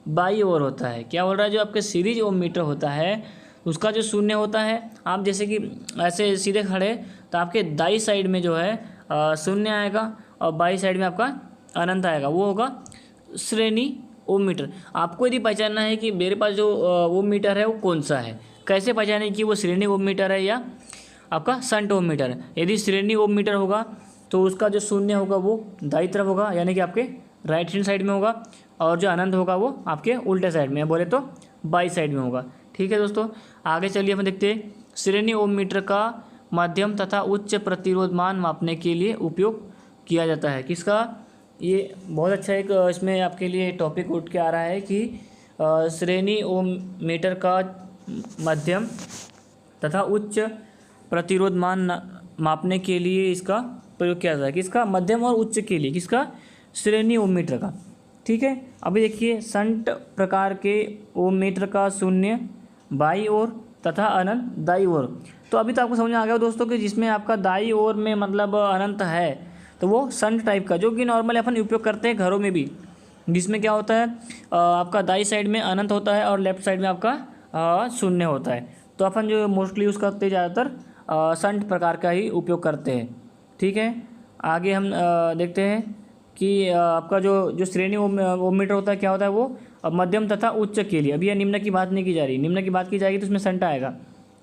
बाई ओर होता है। क्या बोल रहा है, जो आपके सीरीज ओम मीटर होता है उसका जो शून्य होता है, आप जैसे कि ऐसे सीधे खड़े तो आपके दाई साइड में जो है शून्य आएगा और बाई साइड में आपका अनंत आएगा, वो होगा श्रेणी ओम मीटर। आपको यदि पहचानना है कि मेरे पास जो ओम मीटर है वो कौन सा है, कैसे पहचाने कि वो श्रेणी ओम मीटर है या आपका शंट ओम मीटर है। यदि श्रेणी ओम मीटर होगा तो उसका जो शून्य होगा वो दाई तरफ होगा, यानी कि आपके राइट हैंड साइड में होगा, और जो अनंत होगा वो आपके उल्टे साइड में, बोले तो बाई साइड में होगा। ठीक है दोस्तों, आगे चलिए हम देखते हैं। श्रेणी ओम मीटर का मध्यम तथा उच्च प्रतिरोध मान मापने के लिए उपयोग किया जाता है। किसका, ये बहुत अच्छा एक इसमें आपके लिए टॉपिक उठ के आ रहा है कि श्रेणी ओम मीटर का मध्यम तथा उच्च प्रतिरोध मान मापने के लिए इसका प्रयोग किया जाता है। किसका, मध्यम और उच्च के लिए, किसका, श्रेणी ओम मीटर का। ठीक है, अभी देखिए शंट प्रकार के ओम मीटर का शून्य बाई ओर तथा अनंत दाईं ओर। तो अभी तो आपको समझ में आ गया दोस्तों कि जिसमें आपका दाईं ओर में मतलब अनंत है तो वो संट टाइप का, जो कि नॉर्मली अपन उपयोग करते हैं घरों में भी, जिसमें क्या होता है आपका दाईं साइड में अनंत होता है और लेफ्ट साइड में आपका शून्य होता है। तो अपन जो मोस्टली यूज़ करते हैं ज़्यादातर संट प्रकार का ही उपयोग करते हैं। ठीक है, आगे हम देखते हैं कि आपका जो श्रेणी ओम मीटर होता है क्या होता है वो मध्यम तथा उच्च के लिए। अभी यह निम्न की बात नहीं की जा रही, निम्न की बात की जाएगी तो उसमें संट आएगा।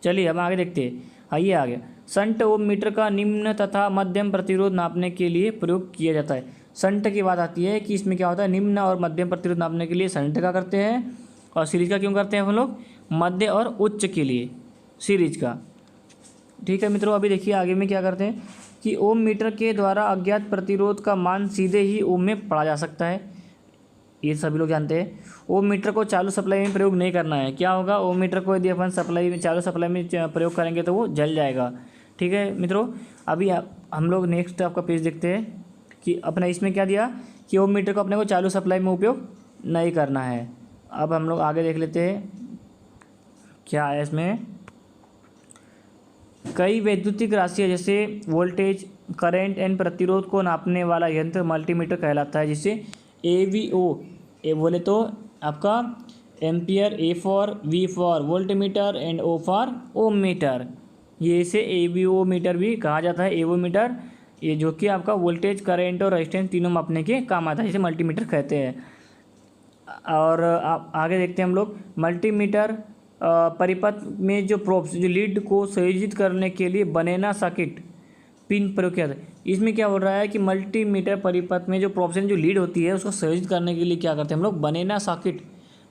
चलिए हम आगे देखते हैं। हाँ, ये आ गया। संट ओम मीटर का निम्न तथा मध्यम प्रतिरोध नापने के लिए प्रयोग किया जाता है। संट की बात आती है कि इसमें क्या होता है, निम्न और मध्यम प्रतिरोध नापने के लिए संट का करते हैं, और सीरीज का क्यों करते हैं हम लोग, मध्य और उच्च के लिए सीरीज का। ठीक है मित्रों, अभी देखिए आगे में क्या करते हैं कि ओम मीटर के द्वारा अज्ञात प्रतिरोध का मान सीधे ही ओम में पढ़ा जा सकता है। ये सभी लोग जानते हैं। ओम मीटर को चालू सप्लाई में प्रयोग नहीं करना है। क्या होगा, ओम मीटर को यदि अपन सप्लाई में चालू सप्लाई में प्रयोग करेंगे तो वो जल जाएगा। ठीक है मित्रों, अभी हम लोग नेक्स्ट आपका पेज देखते हैं कि अपना इसमें क्या दिया कि ओम मीटर को अपने को चालू सप्लाई में उपयोग नहीं करना है। अब हम लोग आगे देख लेते हैं क्या है इसमें। कई वैद्युतिक राशियाँ जैसे वोल्टेज, करंट एंड प्रतिरोध को नापने वाला यंत्र मल्टीमीटर कहलाता है, जिसे AVO बोले तो आपका ampere, A for V for voltmeter and O for ohm meter, ये इसे AVO मीटर भी कहा जाता है। AVO मीटर ये जो कि आपका वोल्टेज, करंट और रेजिस्टेंस तीनों मापने के काम आता है, जिसे मल्टीमीटर कहते हैं। और आगे देखते हैं हम लोग मल्टीमीटर परिपथ में जो प्रोब्स, जो लीड को संयोजित करने के लिए बनेना सर्किट पिन प्रयोग किया जाता है। इसमें क्या हो रहा है कि मल्टीमीटर परिपथ में जो प्रोब्स जो लीड होती है उसको संयोजित करने के लिए क्या करते हैं हम लोग, बनेना सर्किट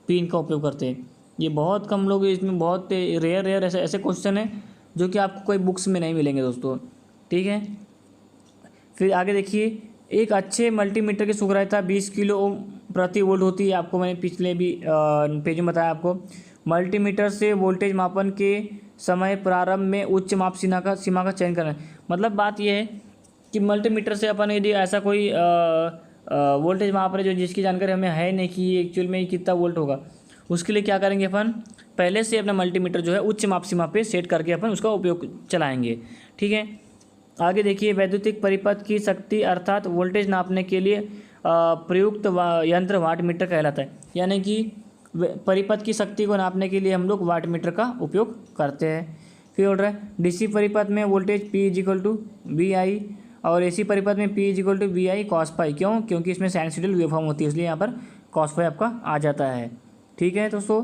पिन का उपयोग करते हैं। ये बहुत कम लोग, इसमें बहुत रेयर ऐसे क्वेश्चन हैं जो कि आपको कोई बुक्स में नहीं मिलेंगे दोस्तों। ठीक है, फिर आगे देखिए, एक अच्छे मल्टीमीटर की सूग्रता 20 किलो ओम प्रति वोल्ट होती है। आपको मैंने पिछले भी पेज में बताया आपको। मल्टीमीटर से वोल्टेज मापन के समय प्रारंभ में उच्च माप सीमा का चयन करना है। मतलब बात यह है कि मल्टीमीटर से अपन यदि ऐसा कोई वोल्टेज माप रहे जो जिसकी जानकारी हमें है नहीं कि एक्चुअल में कितना वोल्ट होगा, उसके लिए क्या करेंगे अपन, पहले से अपना मल्टीमीटर जो है उच्च माप सीमा पे सेट करके अपन उसका उपयोग चलाएंगे। ठीक है, आगे देखिए, वैद्युतिक परिपथ की शक्ति अर्थात वोल्टेज नापने के लिए प्रयुक्त यंत्र वाट मीटर कहलाता है। यानी कि परिपथ की शक्ति को नापने के लिए हम लोग वाट मीटर का उपयोग करते हैं। फिर बोल रहा है डीसी परिपथ में वोल्टेज P = VI और AC परिपथ में P = VI cos phi। क्यों, क्योंकि इसमें साइनसॉइडल वेवफॉर्म होती है, इसलिए यहाँ पर cos phi आपका आ जाता है। ठीक है दोस्तों,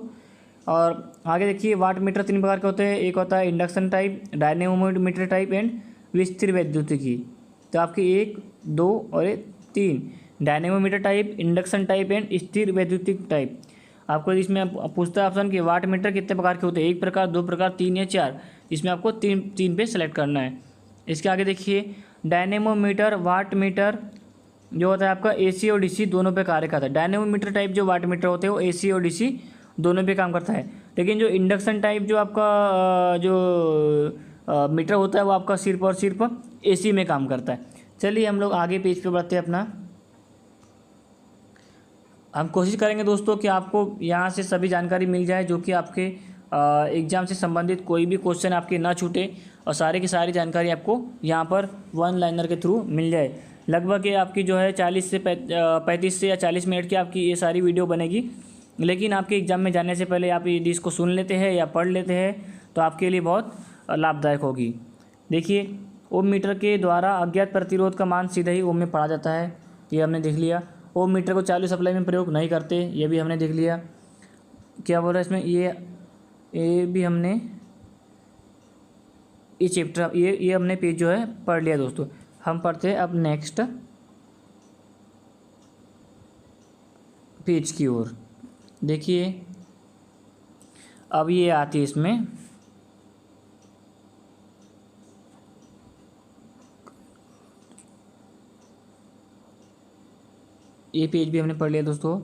और आगे देखिए, वाट मीटर 3 प्रकार के होते हैं। एक होता है induction type, dynamometer type and स्थिर वैद्युतिकी। तो आपके 1, 2 और 3 dynamometer type, induction type and स्थिर वैद्युतिक टाइप। आपको इसमें पूछता है ऑप्शन कि वाट मीटर कितने प्रकार के होते हैं, 1 प्रकार, 2 प्रकार, 3 या 4। इसमें आपको 3 पे सेलेक्ट करना है। इसके आगे देखिए, डायनेमोमीटर वाट मीटर जो होता है आपका AC और DC दोनों पे कार्य करता है। डायनेमोमीटर टाइप जो वाट मीटर होते हैं वो AC और DC दोनों पे काम करता है। लेकिन जो इंडक्शन टाइप जो आपका जो मीटर होता है वो आपका सिर्फ AC में काम करता है। चलिए हम लोग आगे पेज पे बढ़ते हैं अपना। हम कोशिश करेंगे दोस्तों कि आपको यहाँ से सभी जानकारी मिल जाए, जो कि आपके एग्ज़ाम से संबंधित कोई भी क्वेश्चन आपके ना छूटे, और सारी की सारी जानकारी आपको यहाँ पर वन लाइनर के थ्रू मिल जाए। लगभग ये आपकी जो है 35 से या 40 मिनट की आपकी ये सारी वीडियो बनेगी। लेकिन आपके एग्ज़ाम में जाने से पहले आप यदि इसको सुन लेते हैं या पढ़ लेते हैं तो आपके लिए बहुत लाभदायक होगी। देखिए, ओम मीटर के द्वारा अज्ञात प्रतिरोध का मान सीधे ही ओम में पढ़ा जाता है, ये हमने देख लिया। ओम मीटर को चालू सप्लाई में प्रयोग नहीं करते, ये भी हमने देख लिया। क्या बोल रहा है इसमें, ये भी हमने ये चैप्टर ये हमने पेज जो है पढ़ लिया दोस्तों। हम पढ़ते हैं अब नेक्स्ट पेज की ओर। देखिए, अब ये आती है इसमें ये पेज भी हमने पढ़ लिया दोस्तों।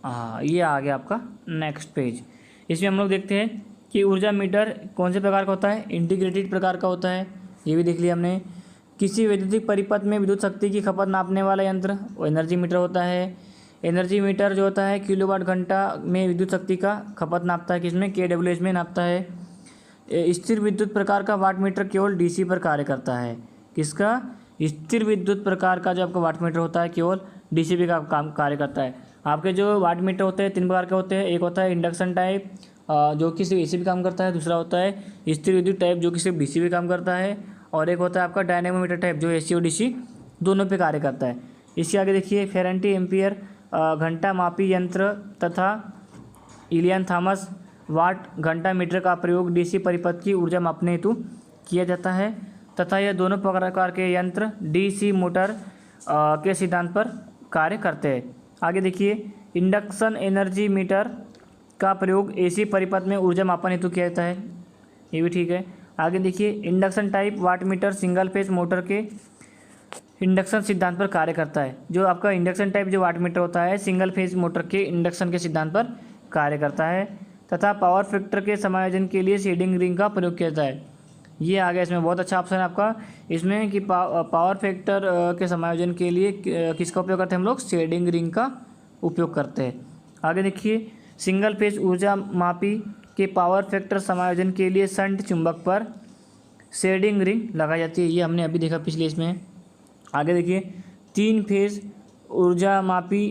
हाँ, ये आ गया आपका नेक्स्ट पेज। इसमें हम लोग देखते हैं कि ऊर्जा मीटर कौन से प्रकार का होता है, इंटीग्रेटेड प्रकार का होता है, ये भी देख लिया हमने। किसी वैद्युतिक परिपथ में विद्युत शक्ति की खपत नापने वाला यंत्र वो एनर्जी मीटर होता है। एनर्जी मीटर जो होता है किलोवाट घंटा में विद्युत शक्ति का खपत नापता है, किसमें kWh में नापता है। स्थिर विद्युत प्रकार का वाट मीटर केवल डीसी पर कार्य करता है। किसका? स्थिर विद्युत प्रकार का जो आपका वाट मीटर होता है केवल डीसी पे काम कार्य करता है। आपके जो वाट मीटर होते हैं 3 प्रकार के होते हैं। एक होता है इंडक्शन टाइप जो कि सिर्फ एसी पे काम करता है, दूसरा होता है स्थिर विद्युत टाइप जो कि सिर्फ डीसी पे काम करता है, और एक होता है आपका डायनेमोमीटर टाइप जो एसी और डीसी दोनों पे कार्य करता है। इसके आगे देखिए फेरेंटी एम्पियर घंटा मापी यंत्र तथा इलियन थॉमस वाट घंटा मीटर का प्रयोग डीसी परिपथ की ऊर्जा मापने हेतु किया जाता है तथा यह दोनों प्रकार के यंत्र डीसी मोटर के सिद्धांत पर कार्य करते हैं। आगे देखिए इंडक्शन एनर्जी मीटर का प्रयोग एसी परिपथ में ऊर्जा मापन हेतु किया जाता है, ये भी ठीक है। आगे देखिए induction type watt meter single phase motor के इंडक्शन सिद्धांत पर कार्य करता है। जो आपका इंडक्शन टाइप जो वाट मीटर होता है सिंगल फेज मोटर के इंडक्शन के सिद्धांत पर कार्य करता है तथा पावर फैक्टर के समायोजन के लिए शेडिंग रिंग का प्रयोग किया जाता है। ये आ गया इसमें बहुत अच्छा ऑप्शन है आपका इसमें कि पावर फैक्टर के समायोजन के लिए किसका उपयोग करते हैं हम लोग? शेडिंग रिंग का उपयोग करते हैं। आगे देखिए सिंगल फेज ऊर्जा मापी के पावर फैक्टर समायोजन के लिए शंट चुंबक पर शेडिंग रिंग लगाई जाती है, ये हमने अभी देखा पिछले इसमें। आगे देखिए 3 फेज ऊर्जा मापी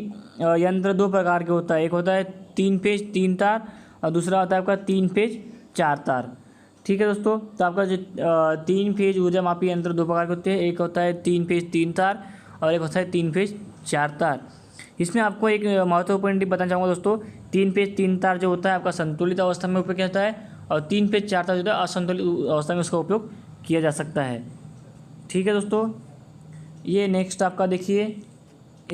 यंत्र 2 प्रकार के होता है। एक होता है 3 फेज 3 तार और दूसरा होता है आपका 3 फेज 4 तार। ठीक है दोस्तों, तो आपका जो 3 फेज ऊर्जा मापी यंत्र 2 प्रकार के होते हैं। एक होता है 3 फेज 3 तार और एक होता है 3 फेज 4 तार। इसमें आपको एक महत्वपूर्ण टिप बताना चाहूँगा दोस्तों, 3 फेज 3 तार जो होता है आपका संतुलित अवस्था में उपयोग किया जाता है और 3 फेज 4 तार जो होता है असंतुलित अवस्था में उसका उपयोग किया जा सकता है। ठीक है दोस्तों, ये नेक्स्ट आपका देखिए,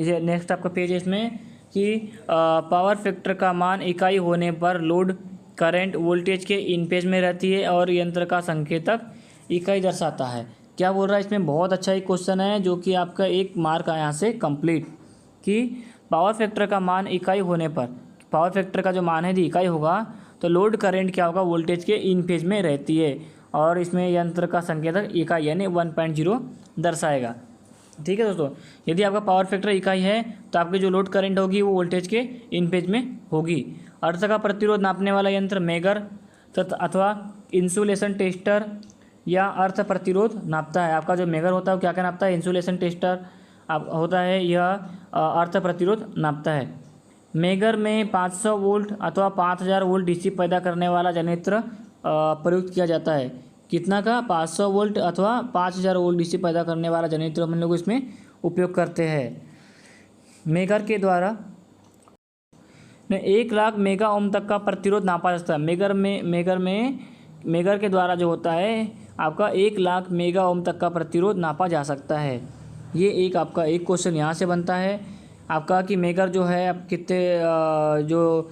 ये नेक्स्ट आपका पेज है इसमें कि पावर फैक्टर का मान इकाई होने पर लोड करंट वोल्टेज के इन पेज में रहती है और यंत्र का संकेतक इकाई दर्शाता है। क्या बोल रहा है इसमें? बहुत अच्छा एक क्वेश्चन है जो कि आपका 1 मार्क यहाँ से कंप्लीट कि पावर फैक्टर का मान इकाई होने पर, पावर फैक्टर का जो मान है यदि इकाई होगा तो लोड करंट क्या होगा? वोल्टेज के इन फेज में रहती है और इसमें यंत्र का संकेतक इकाई यानी 1.0 दर्शाएगा। ठीक है दोस्तों, यदि आपका पावर फैक्टर इकाई है तो आपकी जो लोड करंट होगी वो वोल्टेज के इन फेज में होगी। अर्थ का प्रतिरोध नापने वाला यंत्र मेगर अथवा इंसुलेशन टेस्टर या अर्थ प्रतिरोध नापता है। आपका जो मेगर होता है वो क्या क्या नापता है? इंसुलेशन टेस्टर होता है, यह अर्थ प्रतिरोध नापता है। मेगर में 500 वोल्ट अथवा 5000 वोल्ट डीसी पैदा करने वाला जनरेटर प्रयुक्त किया जाता है। कितना का? 500 वोल्ट अथवा 5000 वोल्ट डीसी पैदा करने वाला जनरेटर हम लोग इसमें उपयोग करते हैं। मेगर के द्वारा 1 लाख मेगा ओम तक का प्रतिरोध नापा जा सकता है। मेगर के द्वारा जो होता है आपका 1 लाख मेगा ओम तक का प्रतिरोध नापा जा सकता है। ये एक आपका एक क्वेश्चन यहाँ से बनता है आपका कि मेगर जो है आप कितने जो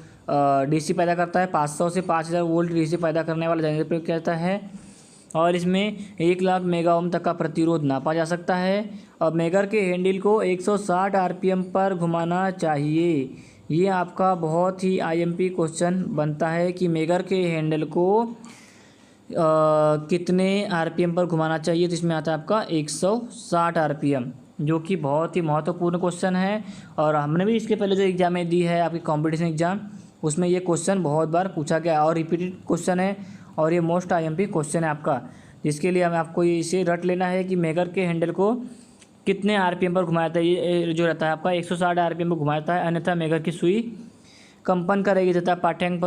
डीसी पैदा करता है 500 से 5000 वोल्ट डीसी पैदा करने वाला जनरेटर प्रयोग किया जाता है और इसमें 1 लाख मेगा ओम तक का प्रतिरोध नापा जा सकता है। और मेगर के हैंडल को 160 आरपीएम पर घुमाना चाहिए। ये आपका बहुत ही आईएमपी क्वेश्चन बनता है कि मेगर के हैंडल को कितने आरपीएम पर घुमाना चाहिए, तो इसमें आता है आपका 160 आरपीएम, जो कि बहुत ही महत्वपूर्ण क्वेश्चन है। और हमने भी इसके पहले जो एग्जामें दी है आपकी कंपटीशन एग्जाम, उसमें ये क्वेश्चन बहुत बार पूछा गया और रिपीटेड क्वेश्चन है और ये मोस्ट आईएमपी क्वेश्चन है आपका, जिसके लिए हमें आपको इसे रट लेना है कि मेगर के हैंडल को कितने आरपीएम पर घुमाया जाता है। ये जो रहता है आपका 160 आरपीएम पर घुमाया जाता है, अन्यथा मेगर की सुई कंपन करेगी तथा पाठ्यांक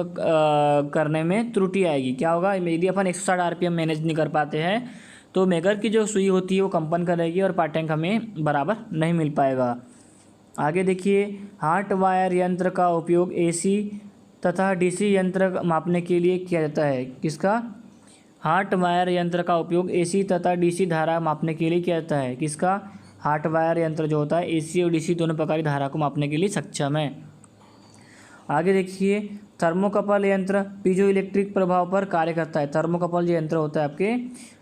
करने में त्रुटि आएगी। क्या होगा? यदि अपन 160 आरपीएम मैनेज नहीं कर पाते हैं तो मेगर की जो सुई होती है वो कंपन करेगी और पाठ्यांक हमें बराबर नहीं मिल पाएगा। आगे देखिए हार्ट वायर यंत्र का उपयोग एसी तथा डीसी यंत्र मापने के लिए किया जाता है। किसका? हार्ट वायर यंत्र का उपयोग एसी तथा डीसी धारा मापने के लिए किया जाता है। किसका? हार्ट वायर यंत्र जो होता है एसी और डीसी दोनों प्रकार की धारा को मापने के लिए सक्षम है। आगे देखिए थर्मोकपल यंत्र पीजो इलेक्ट्रिक प्रभाव पर कार्य करता है। थर्मोकपल जो यंत्र होता है आपके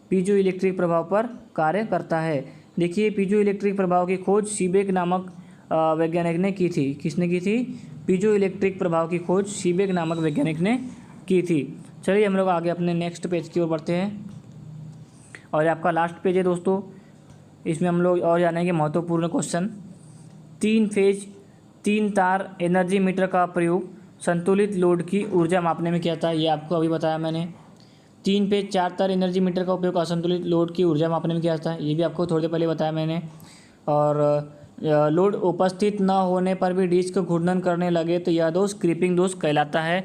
पीजो इलेक्ट्रिक प्रभाव पर कार्य करता है। देखिए पीजो इलेक्ट्रिक प्रभाव की खोज सीबेक नामक वैज्ञानिक ने की थी। किसने की थी? पीजो इलेक्ट्रिक प्रभाव की खोज सीबेक नामक वैज्ञानिक ने की थी। चलिए हम लोग आगे अपने नेक्स्ट पेज की ओर बढ़ते हैं और ये आपका लास्ट पेज है दोस्तों। इसमें हम लोग और जानेंगे महत्वपूर्ण क्वेश्चन। 3 फेज 3 तार एनर्जी मीटर का प्रयोग संतुलित लोड की ऊर्जा मापने में किया था, ये आपको अभी बताया मैंने। 3 पे 4 तार एनर्जी मीटर का उपयोग असंतुलित लोड की ऊर्जा मापने में किया था, ये भी आपको थोड़ी देर पहले बताया मैंने। और लोड उपस्थित न होने पर भी डिस्क घूर्णन करने लगे तो यह दोष क्रीपिंग दोष कहलाता है।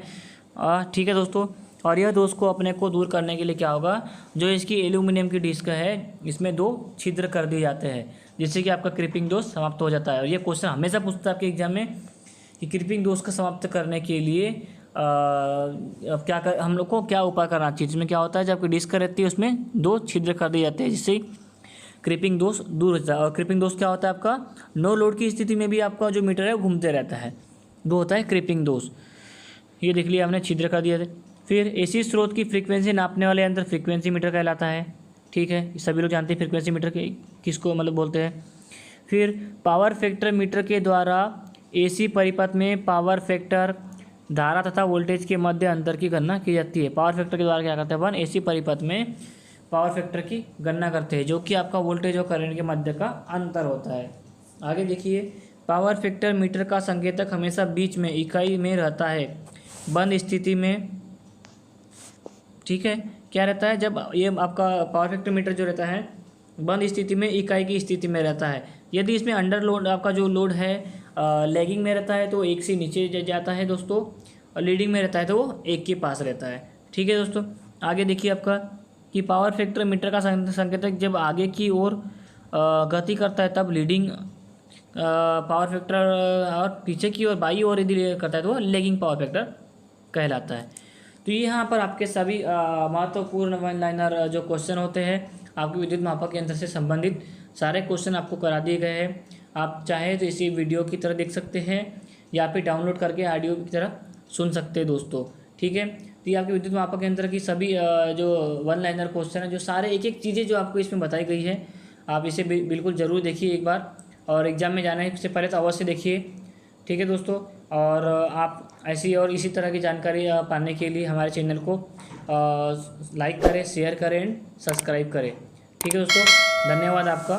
ठीक है दोस्तों, और यह दोष को अपने को दूर करने के लिए क्या होगा, जो इसकी एल्यूमिनियम की डिस्क है इसमें 2 छिद्र कर दिए जाते हैं, जिससे कि आपका क्रीपिंग दोष समाप्त हो जाता है। और ये क्वेश्चन हमेशा पूछता है आपके एग्जाम में कि क्रीपिंग दोष को समाप्त करने के लिए अब क्या कर, हम लोग को क्या उपाय करना चाहिए। इसमें क्या होता है, जब आपकी डिस्क रहती है उसमें 2 छिद्र कर दिए जाते हैं, जिससे क्रीपिंग दोष दूर हो जाता है। और क्रीपिंग दोष क्या होता है आपका, नो लोड की स्थिति में भी आपका जो मीटर है वो घूमते रहता है, वो होता है क्रीपिंग दोष। ये देख लिया हमने, छिद्र कर दिया था। फिर एसी स्रोत की फ्रीक्वेंसी नापने वाले यंत्र फ्रीक्वेंसी मीटर कहलाता है। ठीक है, सभी लोग जानते हैं फ्रीक्वेंसी मीटर के किसको मतलब बोलते हैं। फिर पावर फैक्टर मीटर के द्वारा एसी परिपथ में पावर फैक्टर धारा तथा वोल्टेज के मध्य अंतर की गणना की जाती है। पावर फैक्टर के द्वारा क्या करते हैं अपन, एसी परिपथ में पावर फैक्टर की गणना करते हैं, जो कि आपका वोल्टेज और करंट के मध्य का अंतर होता है। आगे देखिए, पावर फैक्टर मीटर का संकेतक हमेशा बीच में इकाई में रहता है, बंद स्थिति में। ठीक है, क्या रहता है, जब ये आपका पावर फैक्टर मीटर जो रहता है बंद स्थिति में इकाई की स्थिति में रहता है। यदि इसमें अंडर लोड आपका जो लोड है लैगिंग में रहता है तो 1 से नीचे जाता है दोस्तों, और लीडिंग में रहता है तो वो 1 के पास रहता है। ठीक है दोस्तों, आगे देखिए आपका कि पावर फैक्टर मीटर का संकेतक जब आगे की ओर गति करता है तब लीडिंग पावर फैक्टर, और पीछे की ओर बाई ओर यदि करता है तो लैगिंग पावर फैक्टर कहलाता है। तो यहाँ पर आपके सभी महत्वपूर्ण वन लाइनर जो क्वेश्चन होते हैं आपके विद्युत मापक यंत्र से संबंधित सारे क्वेश्चन आपको करा दिए गए हैं। आप चाहे तो इसी वीडियो की तरह देख सकते हैं या फिर डाउनलोड करके ऑडियो की तरह सुन सकते हैं दोस्तों। ठीक है, तो ये आपके विद्युत मापक यंत्र की सभी जो वन लाइनर क्वेश्चन है, जो सारे एक एक चीज़ें जो आपको इसमें बताई गई है, आप इसे बिल्कुल ज़रूर देखिए एक बार, और एग्ज़ाम में जाने से पहले तो अवश्य देखिए। ठीक है दोस्तों, और आप ऐसी और इसी तरह की जानकारी पाने के लिए हमारे चैनल को लाइक करें, शेयर करें एंड सब्सक्राइब करें। ठीक है दोस्तों, धन्यवाद आपका।